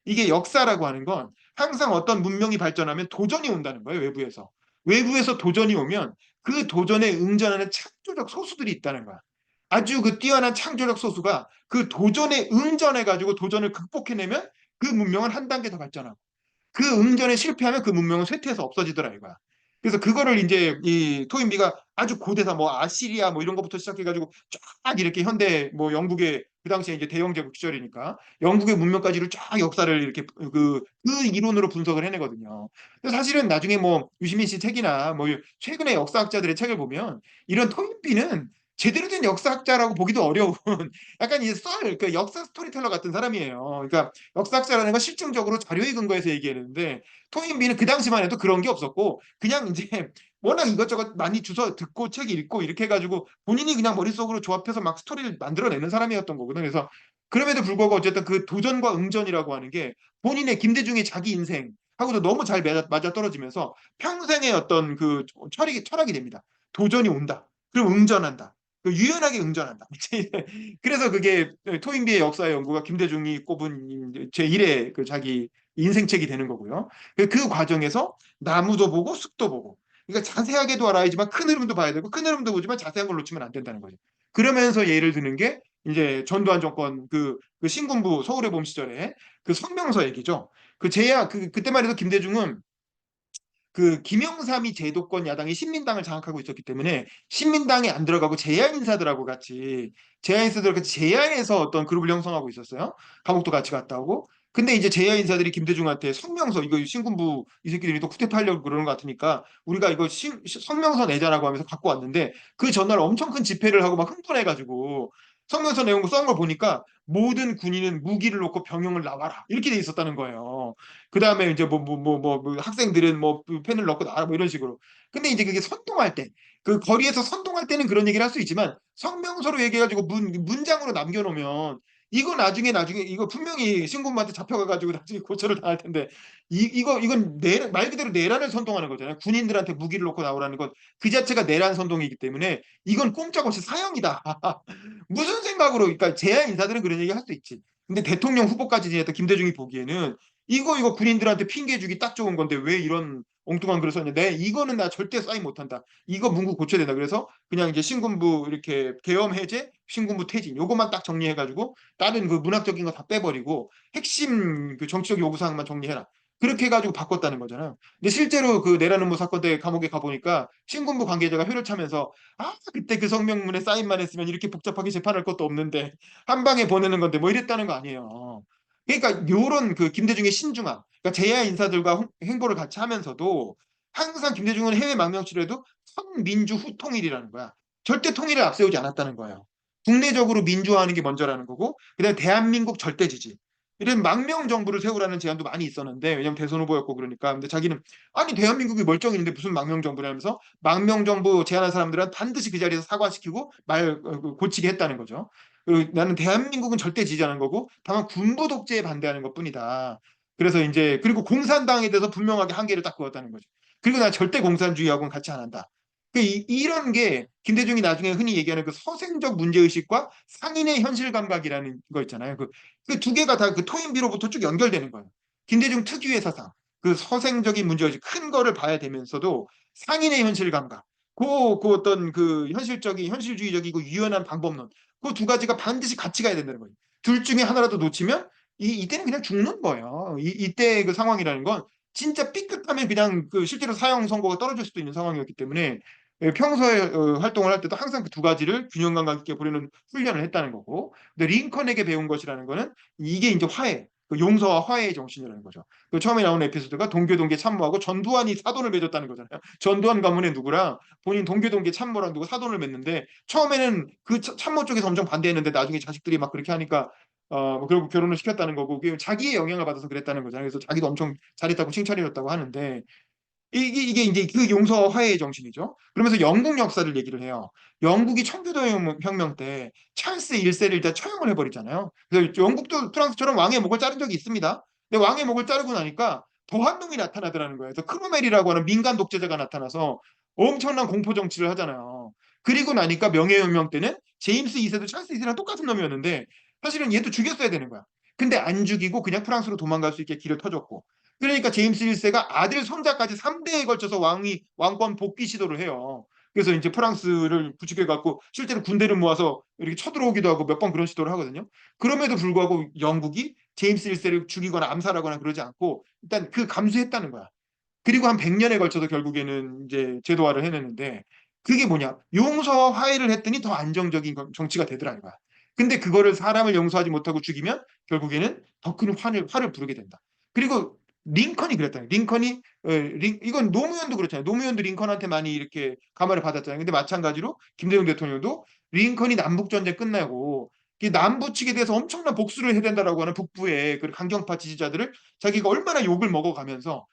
이게 역사라고 하는 건 항상 어떤 문명이 발전하면 도전이 온다는 거예요, 외부에서. 외부에서 도전이 오면 그 도전에 응전하는 창조적 소수들이 있다는 거야. 아주 그 뛰어난 창조적 소수가 그 도전에 응전해가지고 도전을 극복해내면 그 문명은 한 단계 더 발전하고 그 응전에 실패하면 그 문명은 쇠퇴해서 없어지더라 이거야. 그래서 그거를 이제 이 토인비가 아주 고대사 뭐 아시리아 뭐 이런 것부터 시작해가지고 쫙 이렇게 현대 뭐 영국의 그 당시에 이제 대영 제국 시절이니까 영국의 문명까지를 쫙 역사를 이렇게 그 이론으로 분석을 해내거든요. 근데 사실은 나중에 뭐 유시민 씨 책이나 뭐 최근에 역사학자들의 책을 보면 이런 토인비는 제대로 된 역사학자라고 보기도 어려운 약간 그 역사 스토리텔러 같은 사람이에요. 그러니까 역사학자라는 건 실증적으로 자료에 근거해서 얘기했는데 토인비는 그 당시만 해도 그런 게 없었고 그냥 이제 워낙 이것저것 많이 주워 듣고 책 읽고 이렇게 해가지고 본인이 그냥 머릿속으로 조합해서 막 스토리를 만들어내는 사람이었던 거거든요. 그래서 그럼에도 불구하고 어쨌든 그 도전과 응전이라고 하는 게 본인의 김대중의 자기 인생하고도 너무 잘 맞아 떨어지면서 평생의 어떤 그 철학이 됩니다. 도전이 온다. 그럼 응전한다. 유연하게 응전한다. 그래서 그게 토인비의 역사 연구가 김대중이 꼽은 제1의 그 자기 인생책이 되는 거고요. 그 과정에서 나무도 보고 숲도 보고. 그러니까 자세하게도 알아야지만 큰 흐름도 봐야 되고 큰 흐름도 보지만 자세한 걸 놓치면 안 된다는 거죠. 그러면서 예를 드는 게 이제 전두환 정권 그 신군부 서울의 봄 시절에 그 성명서 얘기죠. 그때만 해도 김대중은 그 김영삼이 제도권 야당이 신민당을 장악하고 있었기 때문에 신민당에 안 들어가고 제야 인사들하고 같이 제야에서 어떤 그룹을 형성하고 있었어요. 감옥도 같이 갔다 오고. 근데 이제 제야 인사들이 김대중한테 성명서 이거 신군부 이 새끼들이 또 쿠데타 하려고 그러는 것 같으니까 우리가 이거 성명서 내자라고 하면서 갖고 왔는데 그 전날 엄청 큰 집회를 하고 막 흥분해가지고 성명서 내용 써온 걸 보니까 모든 군인은 무기를 놓고 병영을 나와라 이렇게 돼 있었다는 거예요. 그 다음에 이제 뭐 학생들은 뭐 펜을 넣고 나라 뭐 이런 식으로. 근데 이제 그게 선동할 때, 그 거리에서 선동할 때는 그런 얘기를 할 수 있지만 성명서로 얘기해가지고 문장으로 남겨놓으면 이거 나중에 이거 분명히 신군부한테 잡혀가가지고 나중에 고초를 당할 텐데 이건 말 그대로 내란을 선동하는 거잖아요. 군인들한테 무기를 놓고 나오라는 건 그 자체가 내란 선동이기 때문에 이건 꼼짝없이 사형이다. 무슨 생각으로? 그러니까 제야 인사들은 그런 얘기 할 수 있지. 근데 대통령 후보까지 지냈던 김대중이 보기에는 이거 군인들한테 핑계 주기 딱 좋은 건데 왜 이런 엉뚱한 글을 썼냐. 이거는 나 절대 사인 못한다. 이거 문구 고쳐야 된다. 그래서 그냥 이제 신군부 이렇게 계엄 해제, 신군부 퇴진 요것만 딱 정리해가지고 다른 그 문학적인 거 다 빼버리고 핵심 그 정치적 요구사항만 정리해라. 그렇게 해가지고 바꿨다는 거잖아요. 근데 실제로 그 내란 음모 사건 때 감옥에 가보니까 신군부 관계자가 회를 차면서 그때 그 성명문에 사인만 했으면 이렇게 복잡하게 재판할 것도 없는데 한 방에 보내는 건데 뭐 이랬다는 거 아니에요. 그러니까 요런 그 김대중의 신중함, 그러니까 제야 인사들과 행보를 같이 하면서도 항상 김대중은 해외 망명치레도 선민주 후통일이라는 거야. 절대 통일을 앞세우지 않았다는 거예요. 국내적으로 민주화하는 게 먼저라는 거고, 그다음에 대한민국 절대 지지. 이런 망명 정부를 세우라는 제안도 많이 있었는데, 왜냐면 대선 후보였고 그러니까. 근데 자기는 아니 대한민국이 멀쩡했는데 무슨 망명 정부냐면서 망명 정부 제안한 사람들은 반드시 그 자리에서 사과시키고 고치게 했다는 거죠. 나는 대한민국은 절대 지지하는 거고 다만 군부 독재에 반대하는 것뿐이다. 그래서 이제 그리고 공산당에 대해서 분명하게 한계를 딱 그었다는 거죠. 그리고 난 절대 공산주의하고는 같이 안 한다. 이런 게 김대중이 나중에 흔히 얘기하는 그 서생적 문제의식과 상인의 현실 감각이라는 거 있잖아요. 그 두 개가 다 그 토인비로부터 쭉 연결되는 거예요. 김대중 특유의 사상, 그 서생적인 문제의식, 큰 거를 봐야 되면서도 상인의 현실 감각, 그 어떤 그 현실주의적이고 유연한 방법론, 그 두 가지가 반드시 같이 가야 된다는 거예요. 둘 중에 하나라도 놓치면 이때는 그냥 죽는 거예요. 이때 그 상황이라는 건 진짜 삐끗하면 그냥 그 실제로 사형 선고가 떨어질 수도 있는 상황이었기 때문에 평소에 활동을 할 때도 항상 그 두 가지를 균형 감각 있게 보려는 훈련을 했다는 거고. 근데 링컨에게 배운 것이라는 거는 이게 이제 화해, 그 용서와 화해의 정신이라는 거죠. 그 처음에 나오는 에피소드가 동교동계 참모하고 전두환이 사돈을 맺었다는 거잖아요. 전두환 가문의 누구랑 본인 동교동계 참모랑 누구 사돈을 맺는데 처음에는 그 참모 쪽에서 엄청 반대했는데 나중에 자식들이 막 그렇게 하니까 뭐 결국 결혼을 시켰다는 거고 그게 자기의 영향을 받아서 그랬다는 거잖아요. 그래서 자기도 엄청 잘했다고 칭찬해줬다고 하는데 이게 이제 그 용서와 화해의 정신이죠. 그러면서 영국 역사를 얘기를 해요. 영국이 청교도혁명 때 찰스 1세를 일단 처형을 해버리잖아요. 그래서 영국도 프랑스처럼 왕의 목을 자른 적이 있습니다. 근데 왕의 목을 자르고 나니까 더한 놈이 나타나더라는 거예요. 그래서 크로멜이라고 하는 민간 독재자가 나타나서 엄청난 공포 정치를 하잖아요. 그리고 나니까 명예혁명 때는 제임스 2세도 찰스 2세랑 똑같은 놈이었는데 사실은 얘도 죽였어야 되는 거야. 근데 안 죽이고 그냥 프랑스로 도망갈 수 있게 길을 터줬고. 그러니까 제임스 1세가 아들 손자까지 3대에 걸쳐서 왕권 복귀 시도를 해요. 그래서 이제 프랑스를 부추겨 갖고 실제로 군대를 모아서 이렇게 쳐들어오기도 하고 몇 번 그런 시도를 하거든요. 그럼에도 불구하고 영국이 제임스 1세를 죽이거나 암살하거나 그러지 않고 일단 그 감수했다는 거야. 그리고 한 100년에 걸쳐서 결국에는 이제 제도화를 해냈는데, 그게 뭐냐? 용서와 화해를 했더니 더 안정적인 정치가 되더라 이거야. 근데 그거를 사람을 용서하지 못하고 죽이면 결국에는 더 큰 화를 부르게 된다. 그리고 링컨이 그랬다. 링컨이 이건 노무현도 그렇잖아요. 노무현도 링컨한테 많이 이렇게 감화를 받았잖아요. 근데 마찬가지로 김대중 대통령도 링컨이 남북 전쟁 끝나고 남부 측에 대해서 엄청난 복수를 해야 된다라고 하는 북부의 그 강경파 지지자들을 자기가 얼마나 욕을 먹어가면서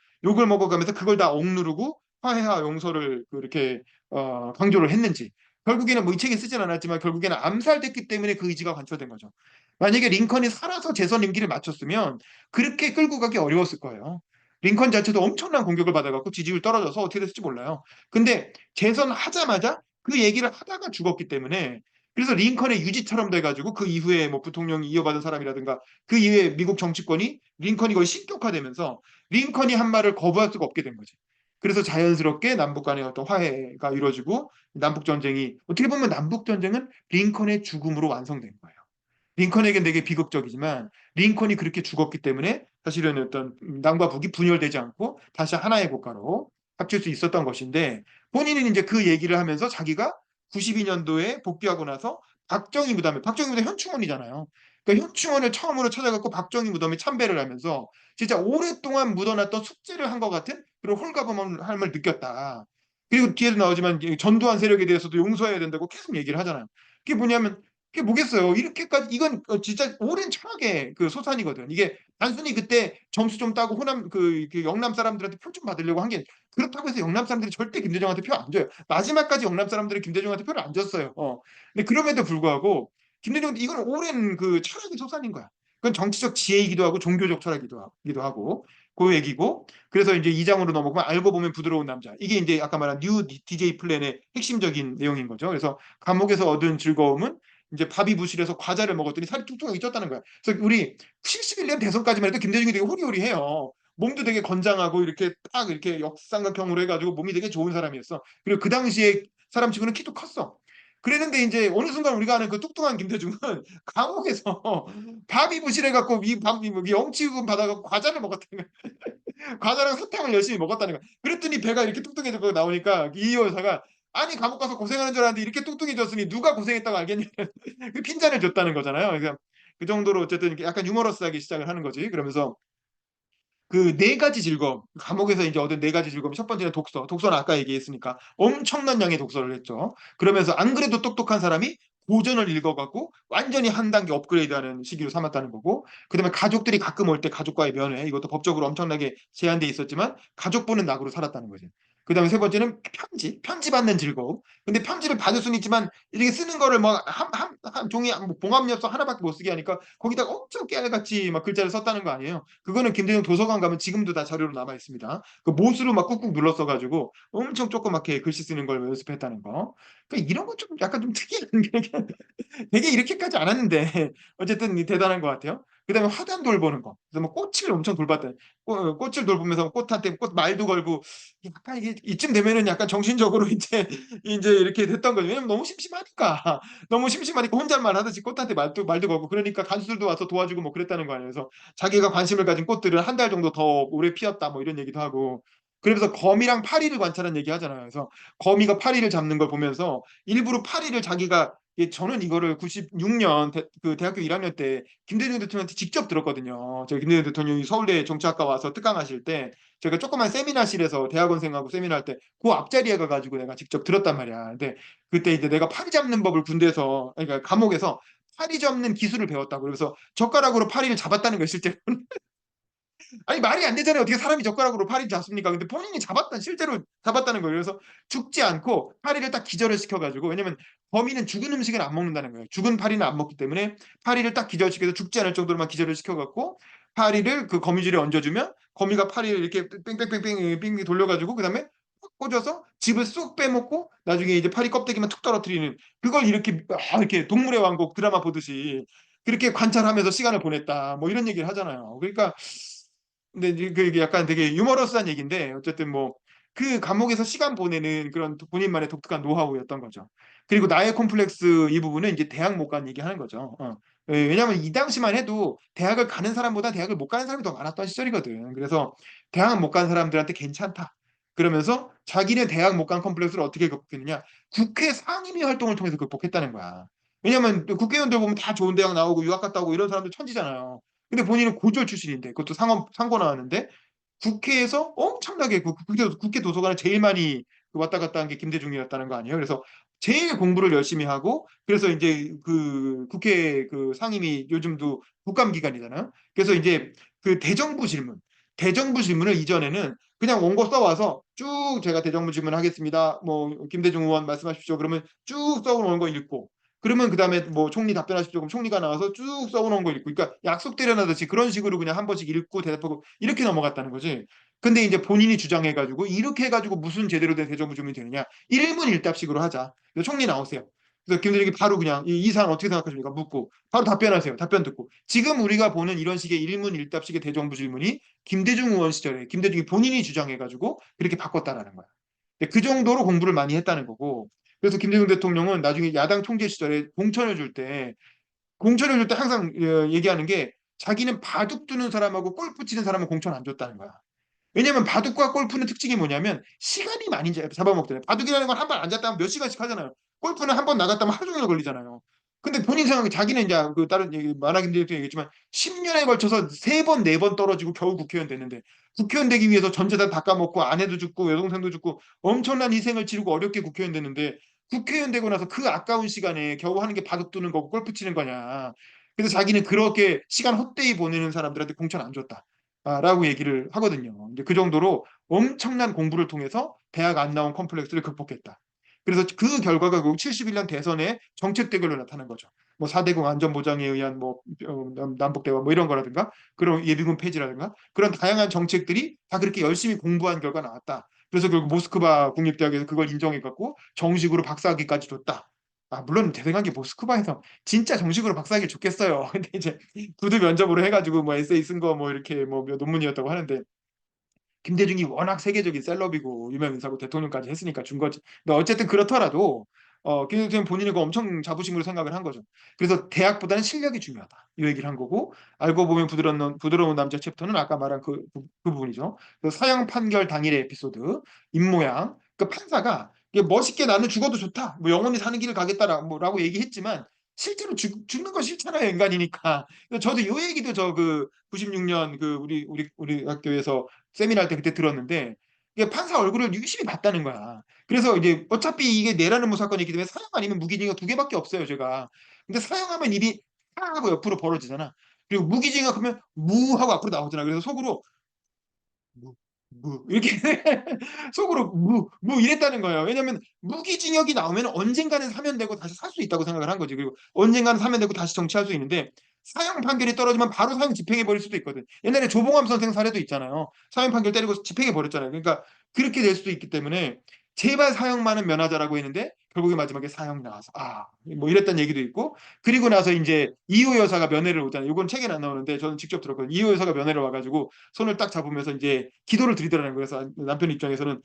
그걸 다 억누르고 화해와 용서를 그렇게 강조를 했는지. 결국에는 뭐 이 책에 쓰진 않았지만 결국에는 암살됐기 때문에 그 의지가 관철된 거죠. 만약에 링컨이 살아서 재선 임기를 마쳤으면 그렇게 끌고 가기 어려웠을 거예요. 링컨 자체도 엄청난 공격을 받아갖고 지지율 떨어져서 어떻게 됐을지 몰라요. 근데 재선하자마자 그 얘기를 하다가 죽었기 때문에, 그래서 링컨의 유지처럼 돼가지고 그 이후에 뭐 부통령이 이어받은 사람이라든가 그 이후에 미국 정치권이 링컨이 거의 신격화되면서 링컨이 한 말을 거부할 수가 없게 된 거지. 그래서 자연스럽게 남북 간의 어떤 화해가 이루어지고 남북 전쟁이, 어떻게 보면 남북 전쟁은 링컨의 죽음으로 완성된 거예요. 링컨에겐 되게 비극적이지만 링컨이 그렇게 죽었기 때문에 사실은 어떤 남과 북이 분열되지 않고 다시 하나의 국가로 합칠 수 있었던 것인데, 본인은 이제 그 얘기를 하면서 자기가 92년도에 복귀하고 나서 박정희 무덤 현충원이잖아요. 그러니까 현충원을 처음으로 찾아갖고 박정희 무덤에 참배를 하면서 진짜 오랫동안 묻어놨던 숙제를 한 것 같은 그런 홀가분함을 느꼈다. 그리고 뒤에도 나오지만 전두환 세력에 대해서도 용서해야 된다고 계속 얘기를 하잖아요. 그게 뭐냐면, 그게 뭐겠어요? 이렇게까지 이건 진짜 오랜 철학의 그 소산이거든. 이게 단순히 그때 점수 좀 따고 호남 그 영남 사람들한테 표 좀 받으려고 한 게, 그렇다고 해서 영남 사람들이 절대 김대중한테 표 안 줘요. 마지막까지 영남 사람들이 김대중한테 표를 안 줬어요. 근데 그럼에도 불구하고 김대중, 이건 오랜 그 철학의 소산인 거야. 그건 정치적 지혜이기도 하고 종교적 철학이기도 하고 그 얘기고. 그래서 이제 2장으로 넘어가면 알고 보면 부드러운 남자. 이게 이제 아까 말한 뉴 DJ 플랜의 핵심적인 내용인 거죠. 그래서 감옥에서 얻은 즐거움은 이제 밥이 부실해서 과자를 먹었더니 살이 뚝뚝하게 쪘다는 거야. 그래서 우리 71년 대선까지만 해도 김대중이 되게 호리호리해요. 몸도 되게 건장하고 이렇게 딱 이렇게 역삼각형으로 해가지고 몸이 되게 좋은 사람이었어. 그리고 그 당시에 사람치고는 키도 컸어. 그랬는데 이제 어느 순간 우리가 아는 그 뚱뚱한 김대중은 감옥에서 밥이 부실해갖고 이 영치금 받아갖고 과자를 먹었다는 거야. 과자랑 사탕을 열심히 먹었다는 거야. 그랬더니 배가 이렇게 뚱뚱해지고 나오니까 이 여사가, 아니 감옥 가서 고생하는 줄 알았는데 이렇게 뚱뚱해졌으니 누가 고생했다고 알겠냐. 그 핀잔을 줬다는 거잖아요. 그러니까 그 정도로 어쨌든 약간 유머러스하게 시작을 하는 거지. 그러면서 그 네 가지 즐거움, 감옥에서 이제 얻은 네 가지 즐거움. 첫 번째는 독서는 아까 얘기했으니까 엄청난 양의 독서를 했죠. 그러면서 안 그래도 똑똑한 사람이 고전을 읽어갖고 완전히 한 단계 업그레이드하는 시기로 삼았다는 거고, 그다음에 가족들이 가끔 올 때 가족과의 면회, 이것도 법적으로 엄청나게 제한돼 있었지만 가족 보는 낙으로 살았다는 거지. 그다음에 세 번째는 편지 받는 즐거움. 근데 편지를 받을 수는 있지만 이렇게 쓰는 거를 뭐 한 종이 뭐 봉합 엽서 하나밖에 못 쓰게 하니까 거기다가 엄청 깨알같이 막 글자를 썼다는 거 아니에요. 그거는 김대중 도서관 가면 지금도 다 자료로 남아 있습니다. 그 못으로 막 꾹꾹 눌러 써가지고 엄청 조그맣게 글씨 쓰는 걸 연습했다는 거. 그러니까 이런 건 좀 약간 좀 특이한 게 되게 이렇게까지 안 했는데 어쨌든 대단한 것 같아요. 그다음에 화단 돌보는 거. 그래서 뭐 꽃을 엄청 돌봤대. 꽃을 돌보면서 꽃한테 꽃 말도 걸고, 약간 이게 이쯤 되면은 약간 정신적으로 이제 이렇게 됐던 거죠. 왜냐면 너무 심심하니까. 너무 심심하니까 혼잣말 하듯이 꽃한테 말도 걸고, 그러니까 간수들도 와서 도와주고 뭐 그랬다는 거 아니에요. 그래서 자기가 관심을 가진 꽃들은 한 달 정도 더 오래 피었다 뭐 이런 얘기도 하고. 그러면서 거미랑 파리를 관찰한 얘기 하잖아요. 그래서 거미가 파리를 잡는 걸 보면서 일부러 파리를 자기가, 저는 이거를 96년 그 대학교 1학년 때 김대중 대통령한테 직접 들었거든요. 저희 김대중 대통령이 서울대 정치학과 와서 특강하실 때 제가 조그만 세미나실에서 대학원생하고 세미나 할 때 그 앞자리에 가가지고 내가 직접 들었단 말이야. 근데 그때 이제 내가 파리 잡는 법을 군대에서, 그러니까 감옥에서 파리 잡는 기술을 배웠다고. 그래서 젓가락으로 파리를 잡았다는 거예요, 실제로. 아니 말이 안 되잖아요. 어떻게 사람이 젓가락으로 파리를 잡습니까? 근데 본인이 실제로 잡았다는 거예요. 그래서 죽지 않고 파리를 딱 기절을 시켜가지고, 왜냐면 거미는 죽은 음식을 안 먹는다는 거예요. 죽은 파리는 안 먹기 때문에 파리를 딱 기절시켜서 죽지 않을 정도로만 기절을 시켜갖고 파리를 그 거미줄에 얹어주면 거미가 파리를 이렇게 뺑뺑뺑뺑 돌려가지고 그다음에 확 꽂아서 즙을 쏙 빼먹고 나중에 이제 파리 껍데기만 툭 떨어뜨리는, 그걸 이렇게 동물의 왕국 드라마 보듯이 그렇게 관찰하면서 시간을 보냈다. 뭐 이런 얘기를 하잖아요. 그러니까 근데 이제 그게 약간 되게 유머러스한 얘기인데 어쨌든 뭐 그 감옥에서 시간 보내는 그런 본인만의 독특한 노하우였던 거죠. 그리고 나의 콤플렉스 이 부분은 이제 대학 못 간 얘기하는 거죠. 왜냐하면 이 당시만 해도 대학을 가는 사람보다 대학을 못 가는 사람이 더 많았던 시절이거든. 그래서 대학 못 간 사람들한테 괜찮다. 그러면서 자기는 대학 못 간 콤플렉스를 어떻게 극복했느냐? 국회 상임위 활동을 통해서 극복했다는 거야. 왜냐면 국회의원들 보면 다 좋은 대학 나오고 유학 갔다 오고 이런 사람들 천지잖아요. 근데 본인은 고졸 출신인데 그것도 상고 나왔는데 국회에서 엄청나게 국회 도서관에 제일 많이 왔다 갔다 한 게 김대중이었다는 거 아니에요. 그래서 제일 공부를 열심히 하고 그래서 이제 그 국회 그 상임위 요즘도 국감 기간이잖아요. 그래서 이제 그 대정부 질문을 이전에는 그냥 원고 써와서 쭉 제가 대정부 질문 하겠습니다. 뭐 김대중 의원 말씀하십시오. 그러면 쭉 써놓은 거 읽고 그러면 그다음에 뭐 총리 답변하십시오. 그럼 총리가 나와서 쭉 써놓은 거 읽고 그러니까 약속 대련하듯이 그런 식으로 그냥 한 번씩 읽고 대답하고 이렇게 넘어갔다는 거지. 근데 이제 본인이 주장해가지고 이렇게 해가지고 무슨 제대로 된 대정부 질문이 되느냐. 일문일답식으로 하자. 그래서 총리 나오세요. 그래서 김대중이 바로 그냥 이 사안 어떻게 생각하십니까? 묻고 바로 답변하세요. 답변 듣고. 지금 우리가 보는 이런 식의 일문일답식의 대정부 질문이 김대중 의원 시절에 김대중이 본인이 주장해가지고 그렇게 바꿨다라는 거야. 그 정도로 공부를 많이 했다는 거고. 그래서 김대중 대통령은 나중에 야당 총재 시절에 공천을 줄 때 항상 얘기하는 게 자기는 바둑 두는 사람하고 골프 치는 사람은 공천 안 줬다는 거야. 왜냐면 바둑과 골프는 특징이 뭐냐면 시간이 많이 잡아먹잖아요. 바둑이라는 건 한 번 앉았다 하면 몇 시간씩 하잖아요. 골프는 한 번 나갔다 하면 하루 종일 걸리잖아요. 근데 본인 생각에 자기는 이제 그 다른 얘기 만화경제도 얘기했지만 10년에 걸쳐서 세 번, 네 번 떨어지고 겨우 국회의원 됐는데 국회의원 되기 위해서 전 재산 다 까먹고 아내도 죽고 여동생도 죽고 엄청난 희생을 치르고 어렵게 국회의원 됐는데 국회의원 되고 나서 그 아까운 시간에 겨우 하는 게 바둑 두는 거고 골프 치는 거냐. 그래서 자기는 그렇게 시간 헛되이 보내는 사람들한테 공천 안 줬다. 라고 얘기를 하거든요. 이제 그 정도로 엄청난 공부를 통해서 대학 안 나온 컴플렉스를 극복했다. 그래서 그 결과가 결국 71년 대선의 정책 대결로 나타난 거죠. 뭐 4대국 안전보장에 의한 뭐 남북대화 뭐 이런 거라든가 그런 예비군 폐지라든가 그런 다양한 정책들이 다 그렇게 열심히 공부한 결과 나왔다. 그래서 결국 모스크바 국립대학에서 그걸 인정해갖고 정식으로 박사학위까지 줬다. 물론 제 생각에 모스크바에서 진짜 정식으로 박사학위를 줬겠어요. 근데 이제 구두 면접으로 해가지고 뭐 에세이 쓴 거 뭐 이렇게 뭐 논문이었다고 하는데 김대중이 워낙 세계적인 셀럽이고 유명 인사고 대통령까지 했으니까 준 거지. 근데 어쨌든 그렇더라도 김대중 본인이 그 엄청 자부심으로 생각을 한 거죠. 그래서 대학보다는 실력이 중요하다. 이 얘기를 한 거고 알고 보면 부드러운 남자 챕터는 아까 말한 그 부분이죠. 그 사형 판결 당일의 에피소드 입모양 그 판사가 이게 멋있게 나는 죽어도 좋다. 뭐 영원히 사는 길을 가겠다라고 얘기했지만 실제로 죽는 거 싫잖아요 인간이니까. 저도 요 얘기도 저 그 96년 그 우리 학교에서 세미나 할 때 그때 들었는데 이게 판사 얼굴을 유심히 봤다는 거야. 그래서 이제 어차피 이게 내라는 무사건이 있기 때문에 사형 아니면 무기징역 두 개밖에 없어요, 제가. 근데 사형하면 입이 아 하고 옆으로 벌어지잖아. 그리고 무기징역 하면 무 하고 앞으로 나오잖아. 그래서 속으로 무, 이렇게 속으로 이랬다는 거예요. 왜냐면 무기징역이 나오면 언젠가는 사면되고 다시 살 수 있다고 생각을 한 거지. 그리고 언젠가는 사면되고 다시 정치할 수 있는데 사형 판결이 떨어지면 바로 사형 집행해 버릴 수도 있거든. 옛날에 조봉암 선생 사례도 있잖아요. 사형 판결 때리고 집행해 버렸잖아요. 그러니까 그렇게 될 수도 있기 때문에 제발 사형만은 면하자라고 했는데 결국에 마지막에 사형 나와서 뭐 이랬던 얘기도 있고 그리고 나서 이제 이호 여사가 면회를 오잖아요. 이건 책에는 안 나오는데 저는 직접 들었거든요. 이호 여사가 면회를 와가지고 손을 딱 잡으면서 이제 기도를 드리더라는 거예요. 그래서 남편 입장에서는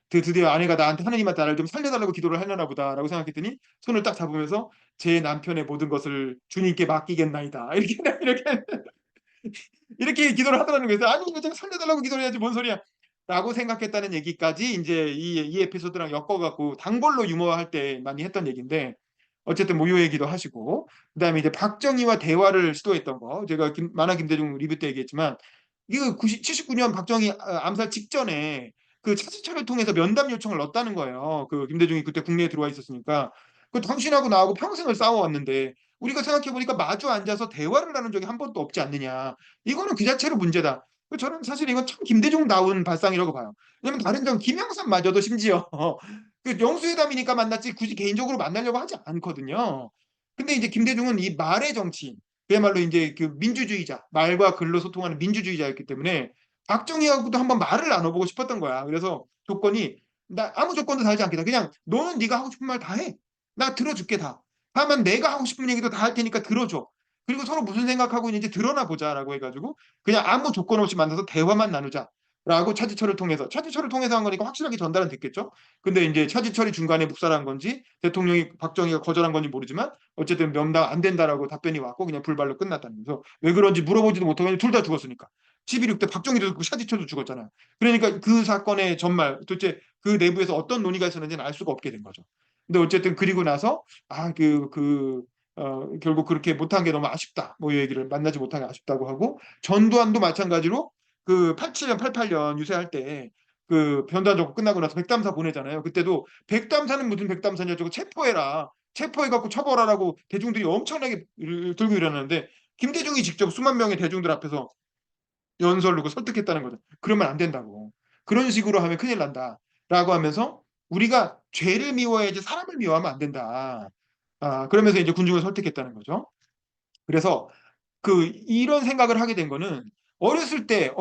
드디어 아내가 나한테 하나님한테 나를 좀 살려달라고 기도를 하려나 보다라고 생각했더니 손을 딱 잡으면서 제 남편의 모든 것을 주님께 맡기겠나이다. 이렇게 기도를 하더라는 거예요. 아니 이거 좀 살려달라고 기도를 해야지 뭔 소리야. 라고 생각했다는 얘기까지 이제 이 에피소드랑 엮어갖고 단골로 유머할 때 많이 했던 얘기인데 어쨌든 뭐 요 얘기도 하시고 그다음에 이제 박정희와 대화를 시도했던 거 제가 만화 김대중 리뷰 때 얘기했지만 이거 79년 박정희 암살 직전에 그 차지철을 통해서 면담 요청을 넣었다는 거예요. 그 김대중이 그때 국내에 들어와 있었으니까 그 당신하고 나하고 평생을 싸워왔는데 우리가 생각해 보니까 마주 앉아서 대화를 나눈 적이 한 번도 없지 않느냐. 이거는 그 자체로 문제다. 저는 사실 이건 참 김대중다운 발상이라고 봐요. 왜냐면 다른 점 김영삼마저도 심지어 그 영수회담이니까 만났지 굳이 개인적으로 만나려고 하지 않거든요. 근데 이제 김대중은 이 말의 정치인 그야말로 이제 그 민주주의자, 말과 글로 소통하는 민주주의자였기 때문에 박정희하고도 한번 말을 나눠보고 싶었던 거야. 그래서 조건이 나 아무 조건도 달지 않겠다. 그냥 너는 네가 하고 싶은 말 다 해. 나 들어줄게 다. 다만 내가 하고 싶은 얘기도 다 할 테니까 들어줘. 그리고 서로 무슨 생각하고 있는지 드러나 보자라고 해가지고 그냥 아무 조건 없이 만나서 대화만 나누자라고 차지철을 통해서 한 거니까 확실하게 전달은 됐겠죠. 근데 이제 차지철이 중간에 묵살한 건지 대통령이 박정희가 거절한 건지 모르지만 어쨌든 면담 안 된다라고 답변이 왔고 그냥 불발로 끝났다는 거죠. 왜 그런지 물어보지도 못하고 둘 다 죽었으니까. 11.6 때 박정희도 죽고 차지철도 죽었잖아요. 그러니까 그 사건의 전말 도대체 그 내부에서 어떤 논의가 있었는지는 알 수가 없게 된 거죠. 근데 어쨌든 그리고 나서 결국 그렇게 못한 게 너무 아쉽다. 뭐 이 얘기를 만나지 못한 게 아쉽다고 하고 전두환도 마찬가지로 그 87년, 88년 유세할 때 그 변두환 정부 끝나고 나서 백담사 보내잖아요. 그때도 백담사는 무슨 백담사냐 저거 체포해라. 체포해갖고 처벌하라고 대중들이 엄청나게 들고 일어나는데 김대중이 직접 수만 명의 대중들 앞에서 연설로 설득했다는 거죠. 그러면 안 된다고. 그런 식으로 하면 큰일 난다라고 하면서 우리가 죄를 미워야지 사람을 미워하면 안 된다. 그러면서 이제 군중을 설득했다는 거죠. 그래서 이런 생각을 하게 된 거는 어렸을 때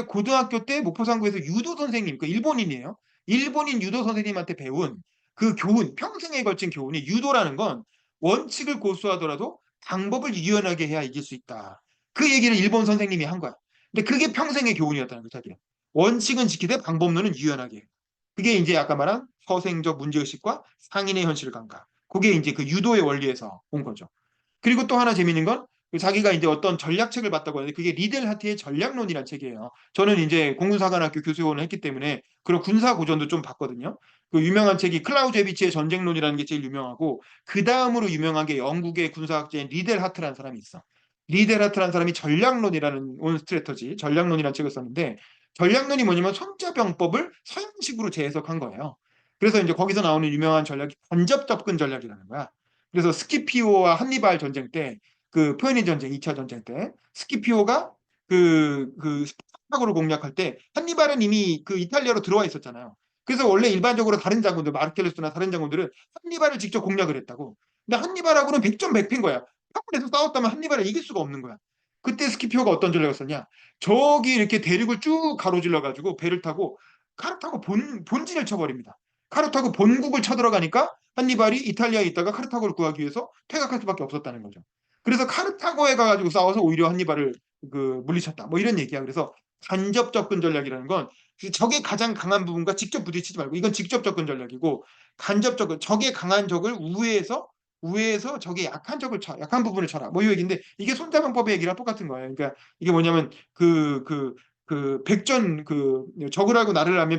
고등학교 때 목포상구에서 유도 선생님, 그 일본인이에요. 일본인 유도 선생님한테 배운 그 교훈, 평생에 걸친 교훈이 유도라는 건 원칙을 고수하더라도 방법을 유연하게 해야 이길 수 있다. 그 얘기를 일본 선생님이 한 거야. 근데 그게 평생의 교훈이었다는 거 자기가. 원칙은 지키되 방법론은 유연하게. 그게 이제 아까 말한 서생적 문제의식과 상인의 현실 감각. 그게 이제 그 유도의 원리에서 온 거죠. 그리고 또 하나 재밌는 건 자기가 이제 어떤 전략책을 봤다고 하는데 그게 리델 하트의 전략론이라는 책이에요. 저는 이제 공군사관학교 교수원을 했기 때문에 그런 군사 고전도 좀 봤거든요. 그 유명한 책이 클라우제비치의 전쟁론이라는 게 제일 유명하고 그 다음으로 유명한 게 영국의 군사학자인 리델 하트라는 사람이 있어. 리델 하트라는 사람이 전략론이라는 온 스트래터지 전략론이라는 책을 썼는데 전략론이 뭐냐면 손자병법을 서양식으로 재해석한 거예요. 그래서 이제 거기서 나오는 유명한 전략이 간접 접근 전략이라는 거야. 그래서 스키피오와 한니발 전쟁 때 그 표현인 전쟁 2차 전쟁 때 스키피오가 스파르타고를 공략할 때 한니발은 이미 그 이탈리아로 들어와 있었잖아요. 그래서 원래 일반적으로 다른 장군들 마르켈루스나 다른 장군들은 한니발을 직접 공략을 했다고. 근데 한니발하고는 100점 100패인 거야. 한번에서 싸웠다면 한니발을 이길 수가 없는 거야. 그때 스키피오가 어떤 전략을 썼냐? 저기 이렇게 대륙을 쭉 가로질러 가지고 배를 타고 카르 타고 본진을 쳐버립니다. 카르 타고 본국을 쳐들어가니까 한니발이 이탈리아에 있다가 카르타고를 구하기 위해서 퇴각할 수밖에 없었다는 거죠. 그래서 카르타고에 가가지고 싸워서 오히려 한니발을 물리쳤다. 뭐 이런 얘기야. 그래서 간접 접근 전략이라는 건 적의 가장 강한 부분과 직접 부딪히지 말고 이건 직접 접근 전략이고 간접 접근 적의 강한 적을 우회해서 적의 약한 부분을 쳐라. 뭐 이 얘기인데 이게 손자병법의 얘기랑 똑같은 거예요. 그러니까 이게 뭐냐면 백전 적을 알고 나를 알면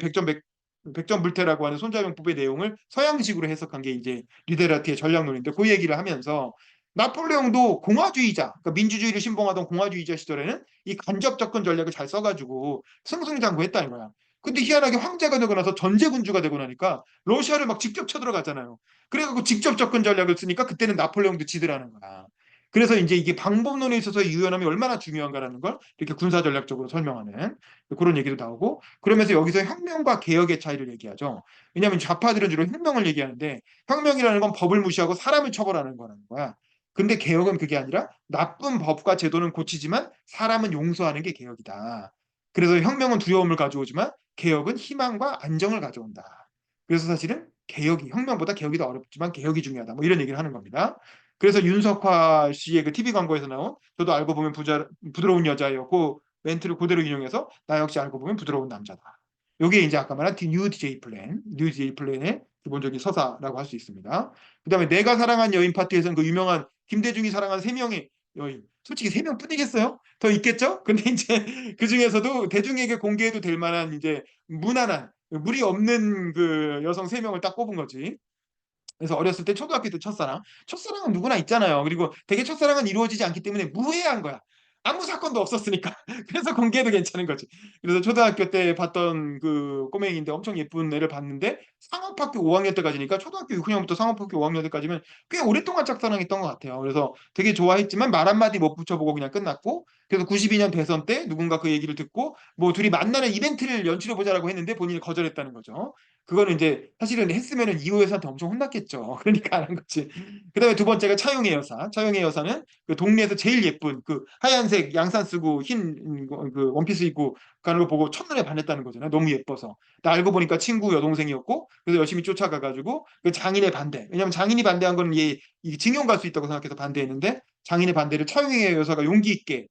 백전불태라고 하는 손자병법의 내용을 서양식으로 해석한 게 이제 리데라트의 전략론인데 그 얘기를 하면서 나폴레옹도 공화주의자, 그러니까 민주주의를 신봉하던 공화주의자 시절에는 이 간접 접근 전략을 잘 써가지고 승승장구했다는 거야. 근데 희한하게 황제가 되고 나서 전제군주가 되고 나니까 러시아를 막 직접 쳐들어가잖아요. 그래갖고 직접 접근 전략을 쓰니까 그때는 나폴레옹도 지더라는 거야. 그래서 이제 이게 방법론에 있어서의 유연함이 얼마나 중요한가라는 걸 이렇게 군사 전략적으로 설명하는 그런 얘기도 나오고 그러면서 여기서 혁명과 개혁의 차이를 얘기하죠. 왜냐하면 좌파들은 주로 혁명을 얘기하는데 혁명이라는 건 법을 무시하고 사람을 처벌하는 거라는 거야. 근데 개혁은 그게 아니라 나쁜 법과 제도는 고치지만 사람은 용서하는 게 개혁이다. 그래서 혁명은 두려움을 가져오지만 개혁은 희망과 안정을 가져온다. 그래서 사실은 혁명보다 개혁이 더 어렵지만 개혁이 중요하다. 뭐 이런 얘기를 하는 겁니다. 그래서 윤석화 씨의 그 TV 광고에서 나온 저도 알고 보면 부드러운 여자였고 멘트를 그대로 인용해서 나 역시 알고 보면 부드러운 남자다. 이게 이제 아까 말한 뉴 DJ 플랜의 기본적인 서사라고 할 수 있습니다. 그다음에 내가 사랑한 여인 파트에서는 그 유명한 김대중이 사랑한 세 명의 여인. 솔직히 세 명뿐이겠어요? 더 있겠죠? 근데 이제 그 중에서도 대중에게 공개해도 될 만한 이제 무난한 무리 없는 그 여성 세 명을 딱 꼽은 거지. 그래서 어렸을 때 초등학교 때 첫사랑은 누구나 있잖아요. 그리고 되게 첫사랑은 이루어지지 않기 때문에 무해한 거야. 아무 사건도 없었으니까. 그래서 공개해도 괜찮은 거지. 그래서 초등학교 때 봤던 그 꼬맹이인데 엄청 예쁜 애를 봤는데 상업학교 5학년 때까지니까 초등학교 6학년부터 상업학교 5학년 때까지면 꽤 오랫동안 짝사랑했던 것 같아요. 그래서 되게 좋아했지만 말 한마디 못 붙여보고 그냥 끝났고 그래서 92년 대선 때 누군가 그 얘기를 듣고 뭐 둘이 만나는 이벤트를 연출해보자라고 했는데 본인이 거절했다는 거죠. 그거는 이제 사실은 했으면은 이호 여사한테 엄청 혼났겠죠. 그러니까 안 한 거지. 그다음에 두 번째가 차용의 여사. 차용의 여사는 그 동네에서 제일 예쁜 그 하얀색 양산 쓰고 흰 그 원피스 입고 가는 거 보고 첫눈에 반했다는 거잖아요. 너무 예뻐서. 나 알고 보니까 친구 여동생이었고 그래서 열심히 쫓아가가지고 그 장인의 반대. 왜냐면 장인이 반대한 거는 얘 징용 갈 수 있다고 생각해서 반대했는데 장인의 반대를 차용희 여사가 용기 있게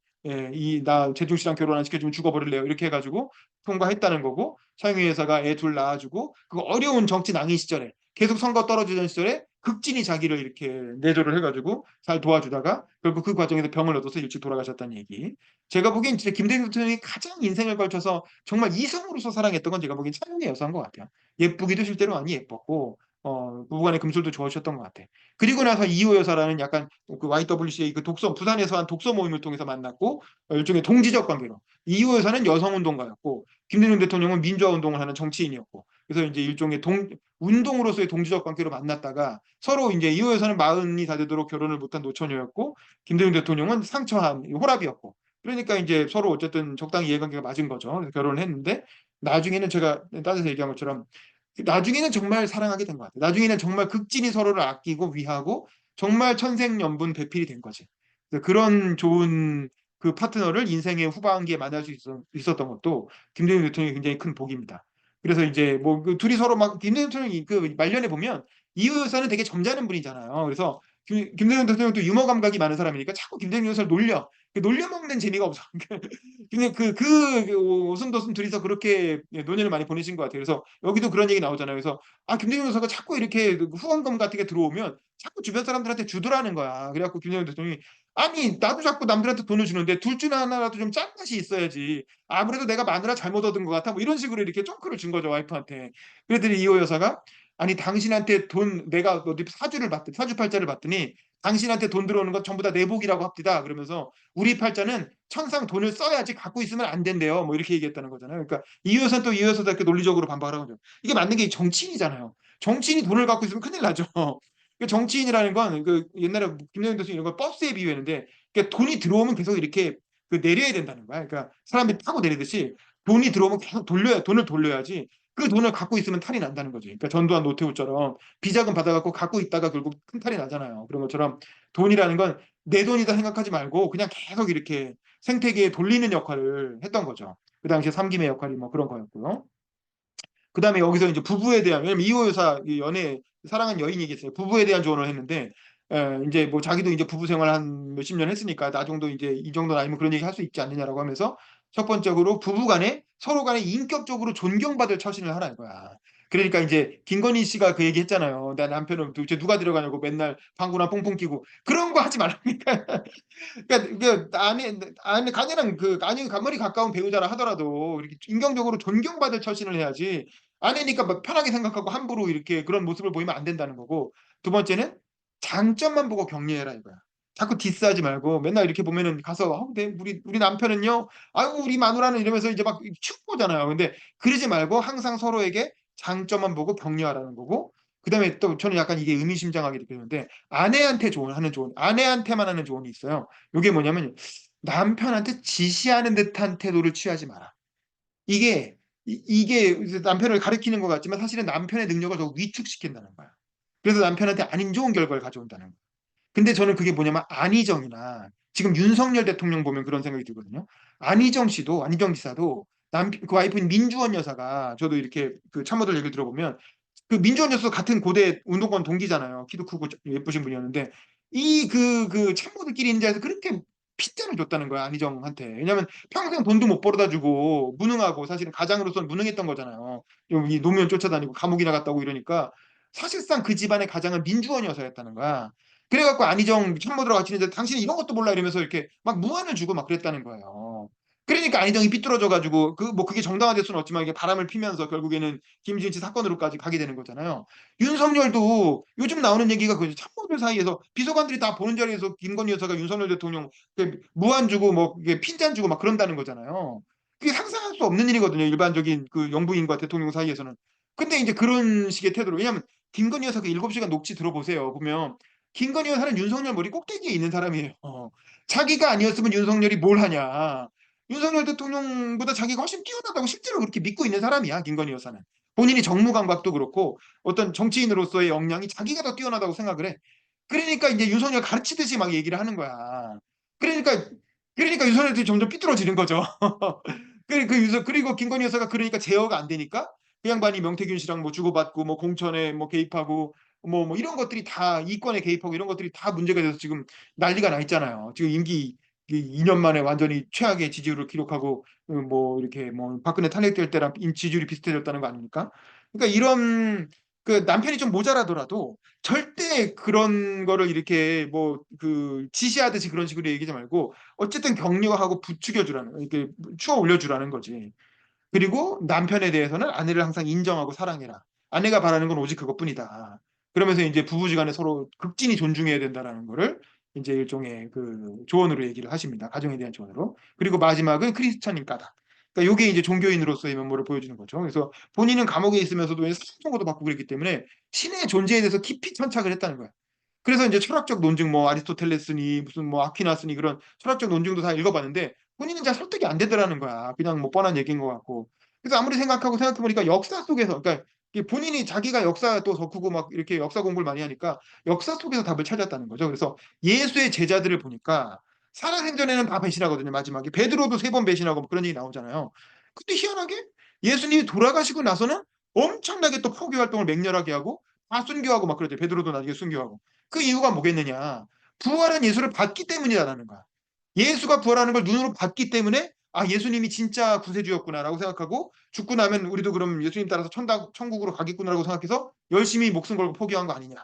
나 재중 씨랑 결혼 안 시켜주면 죽어버릴래요 이렇게 해가지고 통과했다는 거고, 차용희 여사가 애 둘 낳아주고 그 어려운 정치 낭인 시절에 계속 선거 떨어지던 시절에 극진히 자기를 이렇게 내조를 해가지고 잘 도와주다가 결국 그 과정에서 병을 얻어서 일찍 돌아가셨다는 얘기. 제가 보기엔 진짜 김대중 대통령이 가장 인생을 걸쳐서 정말 이성으로서 사랑했던 건 제가 보기엔 차용희 여사인 것 같아요. 예쁘기도 실제로 많이 예뻤고 부부간의 금술도 좋으셨던 것 같아. 그리고 나서 이호 여사라는 약간 그 YWCA 그 독서 부산에서 한 독서 모임을 통해서 만났고 일종의 동지적 관계로, 이호 여사는 여성운동가였고 김대중 대통령은 민주화 운동을 하는 정치인이었고, 그래서 이제 일종의 운동으로서의 동지적 관계로 만났다가 서로 이제 이호 여사는 마흔이 다 되도록 결혼을 못한 노처녀였고 김대중 대통령은 상처한 호랍이었고, 그러니까 이제 서로 어쨌든 적당히 이해관계가 맞은 거죠. 그래서 결혼을 했는데 나중에는 제가 따져서 얘기한 것처럼 나중에는 정말 사랑하게 된 것 같아요. 나중에는 정말 극진히 서로를 아끼고 위하고 정말 천생연분 배필이 된 거지. 그래서 그런 좋은 그 파트너를 인생의 후반기에 만날 수 있었던 것도 김대중 대통령이 굉장히 큰 복입니다. 그래서 이제 뭐 그 둘이 서로 막 김대중 대통령이 그 말년에 보면 이후 여사는 되게 점잖은 분이잖아요. 그래서 김대중 대통령도 유머 감각이 많은 사람이니까 자꾸 김대중 여사를 놀려먹는 재미가 없어. 근데 오순도순 둘이서 그렇게 논의를 많이 보내신 것 같아요. 그래서 여기도 그런 얘기 나오잖아요. 그래서 김대중 여사가 자꾸 이렇게 후원금 같은 게 들어오면 자꾸 주변 사람들한테 주더라는 거야. 그래갖고 김대중 대통령이 아니 나도 자꾸 남들한테 돈을 주는데 둘 중에 하나라도 좀 짠 맛이 있어야지. 아무래도 내가 마누라 잘못 얻은 것 같아. 뭐 이런 식으로 이렇게 쫑크를 준 거죠 와이프한테. 그랬더니 이호 여사가 아니 당신한테 돈 내가 어디 사주팔자를 받더니 당신한테 돈 들어오는 건 전부 다 내복이라고 합디다. 그러면서 우리 팔자는 천상 돈을 써야지 갖고 있으면 안 된대요. 뭐 이렇게 얘기했다는 거잖아요. 그러니까 이효선 또 이효선도 이렇게 논리적으로 반박을 하는 거죠. 이게 맞는 게 정치인이잖아요. 정치인이 돈을 갖고 있으면 큰일 나죠. 그러니까 정치인이라는 건 그 옛날에 김대중 대통령 이런 걸 버스에 비유했는데 그러니까 돈이 들어오면 계속 이렇게 그 내려야 된다는 거야. 그러니까 사람들이 타고 내리듯이 돈이 들어오면 계속 돈을 돌려야지 그 돈을 갖고 있으면 탈이 난다는 거지. 그러니까 전두환 노태우처럼 비자금 받아갖고 있다가 결국 큰 탈이 나잖아요. 그런 것처럼 돈이라는 건 내 돈이다 생각하지 말고 그냥 계속 이렇게 생태계에 돌리는 역할을 했던 거죠. 그 당시에 삼김의 역할이 뭐 그런 거였고요. 그 다음에 여기서 이제 부부에 대한, 왜냐면 이호 여사 연애 사랑한 여인이겠어요. 부부에 대한 조언을 했는데 이제 뭐 자기도 이제 부부 생활 한 몇십 년 했으니까 나 정도 이제 이 정도는 아니면 그런 얘기 할 수 있지 않느냐라고 하면서 첫 번째로 부부 간에 서로 간에 인격적으로 존경받을 처신을 하라 이거야. 그러니까 이제 김건희 씨가 그 얘기 했잖아요. 내 남편은 도대체 누가 데려가냐고 맨날 방구나 뽕뽕 끼고 그런 거 하지 말라니까. 그러니까 그 아내 가녀랑 그 아니 간머리 가까운 배우자라 하더라도 이렇게 인격적으로 존경받을 처신을 해야지. 아내니까 막 편하게 생각하고 함부로 이렇게 그런 모습을 보이면 안 된다는 거고. 두 번째는 장점만 보고 격려해라 이거야. 자꾸 디스하지 말고 맨날 이렇게 보면은 가서 우리 남편은요. 아이고 우리 마누라는 이러면서 이제 막 치고 보잖아요. 근데 그러지 말고 항상 서로에게 장점만 보고 격려하라는 거고. 그다음에 또 저는 약간 이게 의미심장하게 느껴지는데 아내한테만 하는 조언이 있어요. 이게 뭐냐면 남편한테 지시하는 듯한 태도를 취하지 마라. 이게 이게 남편을 가리키는 것 같지만 사실은 남편의 능력을 더 위축시킨다는 거야. 그래서 남편한테 안 좋은 결과를 가져온다는 거야. 근데 저는 그게 뭐냐면 안희정이나 지금 윤석열 대통령 보면 그런 생각이 들거든요. 안희정 지사도 그 와이프인 민주원 여사가 저도 이렇게 그 참모들 얘기를 들어보면 그 민주원 여사 같은 고대 운동권 동기잖아요. 키도 크고 예쁘신 분이었는데 이 참모들끼리 인자해서 그렇게 핏대를 줬다는 거야 안희정한테. 왜냐하면 평생 돈도 못 벌어다 주고 무능하고 사실은 가장으로서는 무능했던 거잖아요. 이 노무현 쫓아다니고 감옥이나 갔다고 이러니까 사실상 그 집안의 가장은 민주원 여사였다는 거야. 그래갖고 안희정 참모들하고 같이 있는데 당신은 이런 것도 몰라 이러면서 이렇게 막 무안을 주고 막 그랬다는 거예요. 그러니까 안희정이 삐뚤어져가지고 그게 정당화될 수는 없지만 이게 바람을 피면서 결국에는 김진치 사건으로까지 가게 되는 거잖아요. 윤석열도 요즘 나오는 얘기가 그 참모들 사이에서 비서관들이 다 보는 자리에서 김건희 여사가 윤석열 대통령 무안 주고 뭐 이게 핀잔 주고 막 그런다는 거잖아요. 그게 상상할 수 없는 일이거든요. 일반적인 그 영부인과 대통령 사이에서는. 근데 이제 그런 식의 태도로, 왜냐하면 김건희 여사 그 7시간 녹취 들어보세요. 보면 김건희 여사는 윤석열 머리 꼭대기에 있는 사람이에요. 자기가 아니었으면 윤석열이 뭘 하냐. 윤석열 대통령보다 자기가 훨씬 뛰어나다고 실제로 그렇게 믿고 있는 사람이야, 김건희 여사는. 본인이 정무 감각도 그렇고 어떤 정치인으로서의 역량이 자기가 더 뛰어나다고 생각을 해. 그러니까 이제 윤석열 가르치듯이 막 얘기를 하는 거야. 그러니까 윤석열이 점점 삐뚤어지는 거죠. 그리고 김건희 여사가 그러니까 제어가 안 되니까 그 양반이 명태균 씨랑 뭐 주고받고 뭐 공천에 뭐 개입하고 뭐 이런 것들이 다 이권에 개입하고 이런 것들이 다 문제가 돼서 지금 난리가 나 있잖아요. 지금 임기 2년 만에 완전히 최악의 지지율을 기록하고 뭐 이렇게 뭐 박근혜 탄핵될 때랑 지지율이 비슷해졌다는 거 아닙니까? 그러니까 이런 그 남편이 좀 모자라더라도 절대 그런 거를 이렇게 뭐 그 지시하듯이 그런 식으로 얘기하지 말고 어쨌든 격려하고 부추겨 주라는 이렇게 추어 올려 주라는 거지. 그리고 남편에 대해서는 아내를 항상 인정하고 사랑해라. 아내가 바라는 건 오직 그것뿐이다. 그러면서 이제 부부지간에 서로 극진히 존중해야 된다라는 거를 이제 일종의 그 조언으로 얘기를 하십니다. 가정에 대한 조언으로. 그리고 마지막은 크리스찬인 까닭. 그러니까 이게 이제 종교인으로서의 면모를 보여주는 거죠. 그래서 본인은 감옥에 있으면서도 사형선고도 받고 그랬기 때문에 신의 존재에 대해서 깊이 천착을 했다는 거야. 그래서 이제 철학적 논증 뭐 아리스토텔레스니 무슨 뭐 아퀴나스니 그런 철학적 논증도 다 읽어봤는데 본인은 잘 설득이 안 되더라는 거야. 그냥 뭐 뻔한 얘기인 것 같고. 그래서 아무리 생각해보니까 역사 속에서 그러니까 이게 본인이 자기가 역사 또 덕후고 막 이렇게 역사 공부를 많이 하니까 역사 속에서 답을 찾았다는 거죠. 그래서 예수의 제자들을 보니까 살아생전에는 다 배신하거든요. 마지막에 베드로도 3번 배신하고 뭐 그런 얘기 나오잖아요. 근데 희한하게 예수님이 돌아가시고 나서는 엄청나게 또 포교 활동을 맹렬하게 하고 다 순교하고 막 그러죠. 베드로도 나중에 순교하고. 그 이유가 뭐겠느냐? 부활한 예수를 봤기 때문이라는 거야. 예수가 부활하는 걸 눈으로 봤기 때문에 아 예수님이 진짜 구세주였구나라고 생각하고 죽고 나면 우리도 그럼 예수님 따라서 천국으로 가겠구나라고 생각해서 열심히 목숨 걸고 포기한 거 아니냐.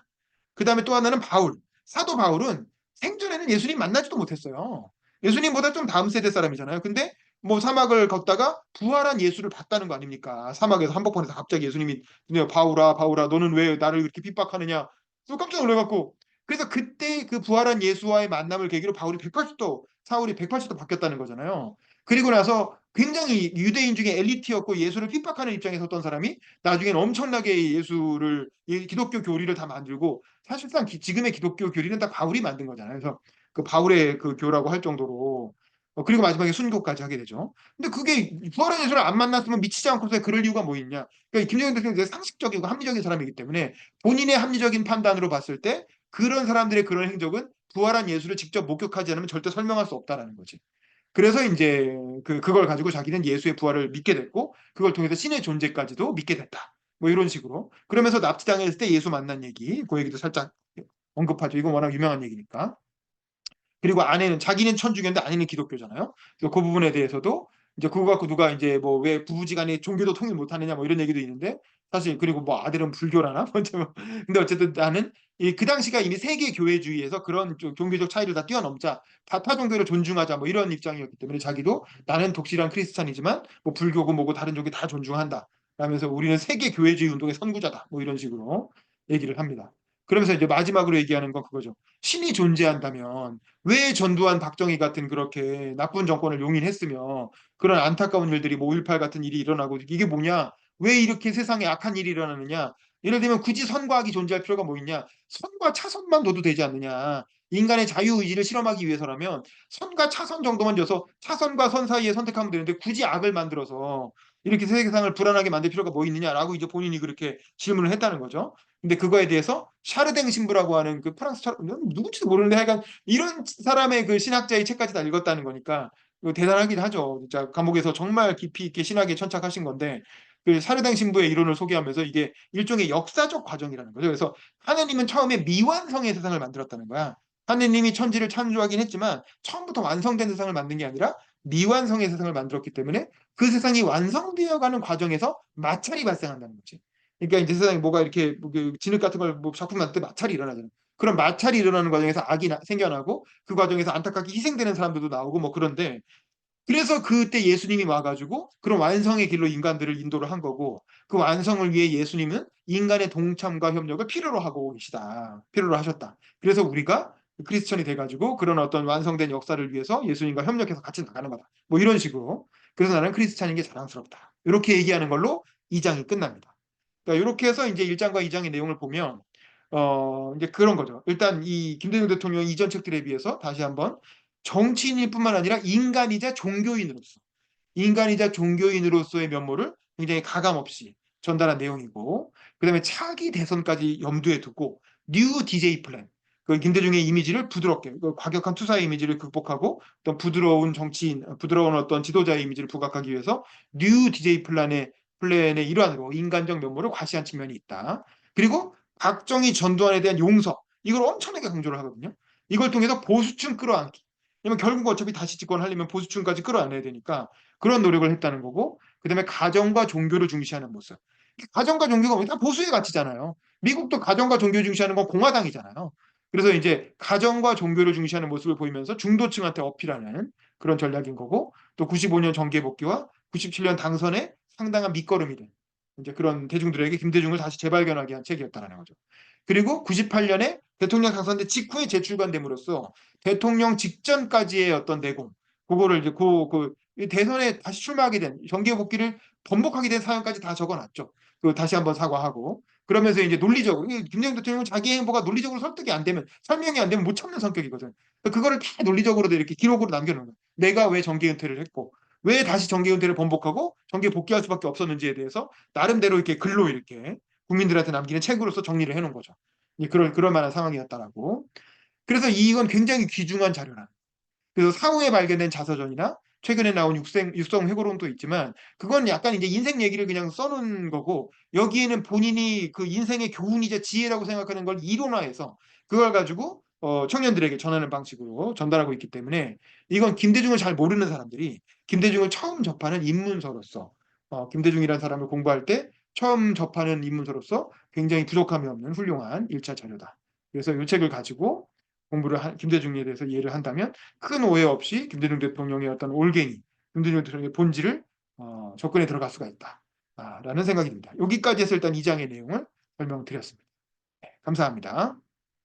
그 다음에 또 하나는 바울. 사도 바울은 생전에는 예수님 만나지도 못했어요. 예수님보다 좀 다음 세대 사람이잖아요. 근데 뭐 사막을 걷다가 부활한 예수를 봤다는 거 아닙니까? 사막에서 한복판에서 갑자기 예수님이 바울아 바울아 너는 왜 나를 이렇게 핍박하느냐. 또 깜짝 놀래갖고 그래서 그때 그 부활한 예수와의 만남을 계기로 바울이 180도 사울이 180도 바뀌었다는 거잖아요. 그리고 나서 굉장히 유대인 중에 엘리트였고 예수를 핍박하는 입장에 섰던 사람이 나중에는 엄청나게 예수를 기독교 교리를 다 만들고 사실상 지금의 기독교 교리는 다 바울이 만든 거잖아요. 그래서 그 바울의 그 교라고 할 정도로 그리고 마지막에 순교까지 하게 되죠. 근데 그게 부활한 예수를 안 만났으면 미치지 않고서 그럴 이유가 뭐 있냐? 그러니까 김정은 대통령이 상식적이고 합리적인 사람이기 때문에 본인의 합리적인 판단으로 봤을 때 그런 사람들의 그런 행적은 부활한 예수를 직접 목격하지 않으면 절대 설명할 수 없다라는 거지. 그래서 이제 그걸 가지고 자기는 예수의 부활을 믿게 됐고 그걸 통해서 신의 존재까지도 믿게 됐다. 뭐 이런 식으로. 그러면서 납치당했을 때 예수 만난 얘기, 그 얘기도 살짝 언급하죠. 이건 워낙 유명한 얘기니까. 그리고 아내는 자기는 천주교인데 아내는 기독교잖아요. 그래서 그 부분에 대해서도 이제 그거 갖고 누가 이제 뭐 왜 부부지간에 종교도 통일 못하느냐 뭐 이런 얘기도 있는데 사실 그리고 뭐 아들은 불교라나 근데 어쨌든 나는 그 당시가 이미 세계 교회주의에서 그런 종교적 차이를 다 뛰어넘자 타 종교를 존중하자 뭐 이런 입장이었기 때문에 자기도 나는 독실한 크리스찬이지만 뭐 불교고 뭐고 다른 종교 다 존중한다. 라면서 우리는 세계 교회주의 운동의 선구자다. 뭐 이런 식으로 얘기를 합니다. 그러면서 이제 마지막으로 얘기하는 건 그거죠. 신이 존재한다면 왜 전두환 박정희 같은 그렇게 나쁜 정권을 용인했으며 그런 안타까운 일들이 뭐 5.18 같은 일이 일어나고 이게 뭐냐? 왜 이렇게 세상에 악한 일이 일어나느냐? 예를 들면 굳이 선과 악이 존재할 필요가 뭐 있냐? 선과 차선만 둬도 되지 않느냐? 인간의 자유의지를 실험하기 위해서라면 선과 차선 정도만 줘서 차선과 선 사이에 선택하면 되는데 굳이 악을 만들어서 이렇게 세상을 불안하게 만들 필요가 뭐 있느냐라고 이제 본인이 그렇게 질문을 했다는 거죠. 근데 그거에 대해서 샤르댕 신부라고 하는 그 프랑스 누군지도 모르는데 하여간 이런 사람의 그 신학자의 책까지 다 읽었다는 거니까 이거 대단하긴 하죠. 진짜 감옥에서 정말 깊이 있게 신학에 천착하신 건데 그 샤르댕 신부의 이론을 소개하면서 이게 일종의 역사적 과정이라는 거죠. 그래서 하느님은 처음에 미완성의 세상을 만들었다는 거야. 하느님이 천지를 창조하긴 했지만 처음부터 완성된 세상을 만든 게 아니라 미완성의 세상을 만들었기 때문에 그 세상이 완성되어 가는 과정에서 마찰이 발생한다는 거지. 그러니까 이제 세상에 뭐가 이렇게 뭐그 진흙 같은 걸 뭐 작품 만들 때 마찰이 일어나잖아요. 그런 마찰이 일어나는 과정에서 악이 생겨나고 그 과정에서 안타깝게 희생되는 사람들도 나오고 뭐 그런데 그래서 그때 예수님이 와가지고 그런 완성의 길로 인간들을 인도를 한 거고 그 완성을 위해 예수님은 인간의 동참과 협력을 필요로 하고 계시다. 필요로 하셨다. 그래서 우리가 크리스천이 돼가지고 그런 어떤 완성된 역사를 위해서 예수님과 협력해서 같이 나가는 거다. 뭐 이런 식으로. 그래서 나는 크리스찬인 게 자랑스럽다. 이렇게 얘기하는 걸로 2장이 끝납니다. 그러니까 이렇게 해서 이제 1장과 2장의 내용을 보면 이제 그런 거죠. 일단 이 김대중 대통령 이전 책들에 비해서 다시 한번 정치인일 뿐만 아니라 인간이자 종교인으로서의 면모를 굉장히 가감없이 전달한 내용이고 그다음에 차기 대선까지 염두에 두고 뉴 DJ 플랜 그 김대중의 이미지를 부드럽게 그 과격한 투사의 이미지를 극복하고 어떤 부드러운 정치인 부드러운 어떤 지도자의 이미지를 부각하기 위해서 뉴 DJ 플랜의 플랜의 일환으로 인간적 면모를 과시한 측면이 있다. 그리고 박정희 전두환에 대한 용서 이걸 엄청나게 강조를 하거든요. 이걸 통해서 보수층 끌어안기. 왜냐면 결국 어차피 다시 집권하려면 보수층까지 끌어안아야 되니까 그런 노력을 했다는 거고, 그다음에 가정과 종교를 중시하는 모습. 가정과 종교가 뭐다 보수의 가치잖아요. 미국도 가정과 종교 중시하는 건 공화당이잖아요. 그래서 이제 가정과 종교를 중시하는 모습을 보이면서 중도층한테 어필하는 그런 전략인 거고, 또 95년 정계 복귀와 97년 당선에 상당한 밑거름이 된 이제 그런 대중들에게 김대중을 다시 재발견하게 한 책이었다라는 거죠. 그리고 98년에 대통령 당선된 직후에 재출간됨으로써 대통령 직전까지의 어떤 내공, 그거를 이제 대선에 다시 출마하게 된 정계 복귀를 번복하게 된 사연까지 다 적어놨죠. 그 다시 한번 사과하고 그러면서 이제 논리적으로 김대중 대통령은 자기 행보가 논리적으로 설득이 안 되면 설명이 안 되면 못 참는 성격이거든. 그거를 다 논리적으로도 이렇게 기록으로 남겨놓은 거야. 내가 왜 정계 은퇴를 했고 왜 다시 정계 은퇴를 번복하고 정계 복귀할 수밖에 없었는지에 대해서 나름대로 이렇게 글로 이렇게 국민들한테 남기는 책으로서 정리를 해놓은 거죠. 그럴 만한 상황이었다라고. 그래서 이건 굉장히 귀중한 자료라. 그래서 사후에 발견된 자서전이나 최근에 나온 육성 회고론도 있지만 그건 약간 이제 인생 얘기를 그냥 써놓은 거고, 여기에는 본인이 그 인생의 교훈이자 지혜라고 생각하는 걸 이론화해서 그걸 가지고 청년들에게 전하는 방식으로 전달하고 있기 때문에 이건 김대중을 잘 모르는 사람들이 김대중을 처음 접하는 입문서로서 김대중이라는 사람을 공부할 때 처음 접하는 입문서로서 굉장히 부족함이 없는 훌륭한 1차 자료다. 그래서 이 책을 가지고 김대중에 대해서 이해를 한다면 큰 오해 없이 김대중 대통령의 어떤 올갱이, 김대중 대통령의 본질을 접근에 들어갈 수가 있다. 라는 생각이 듭니다. 여기까지 해서 일단 2장의 내용을 설명드렸습니다. 네, 감사합니다.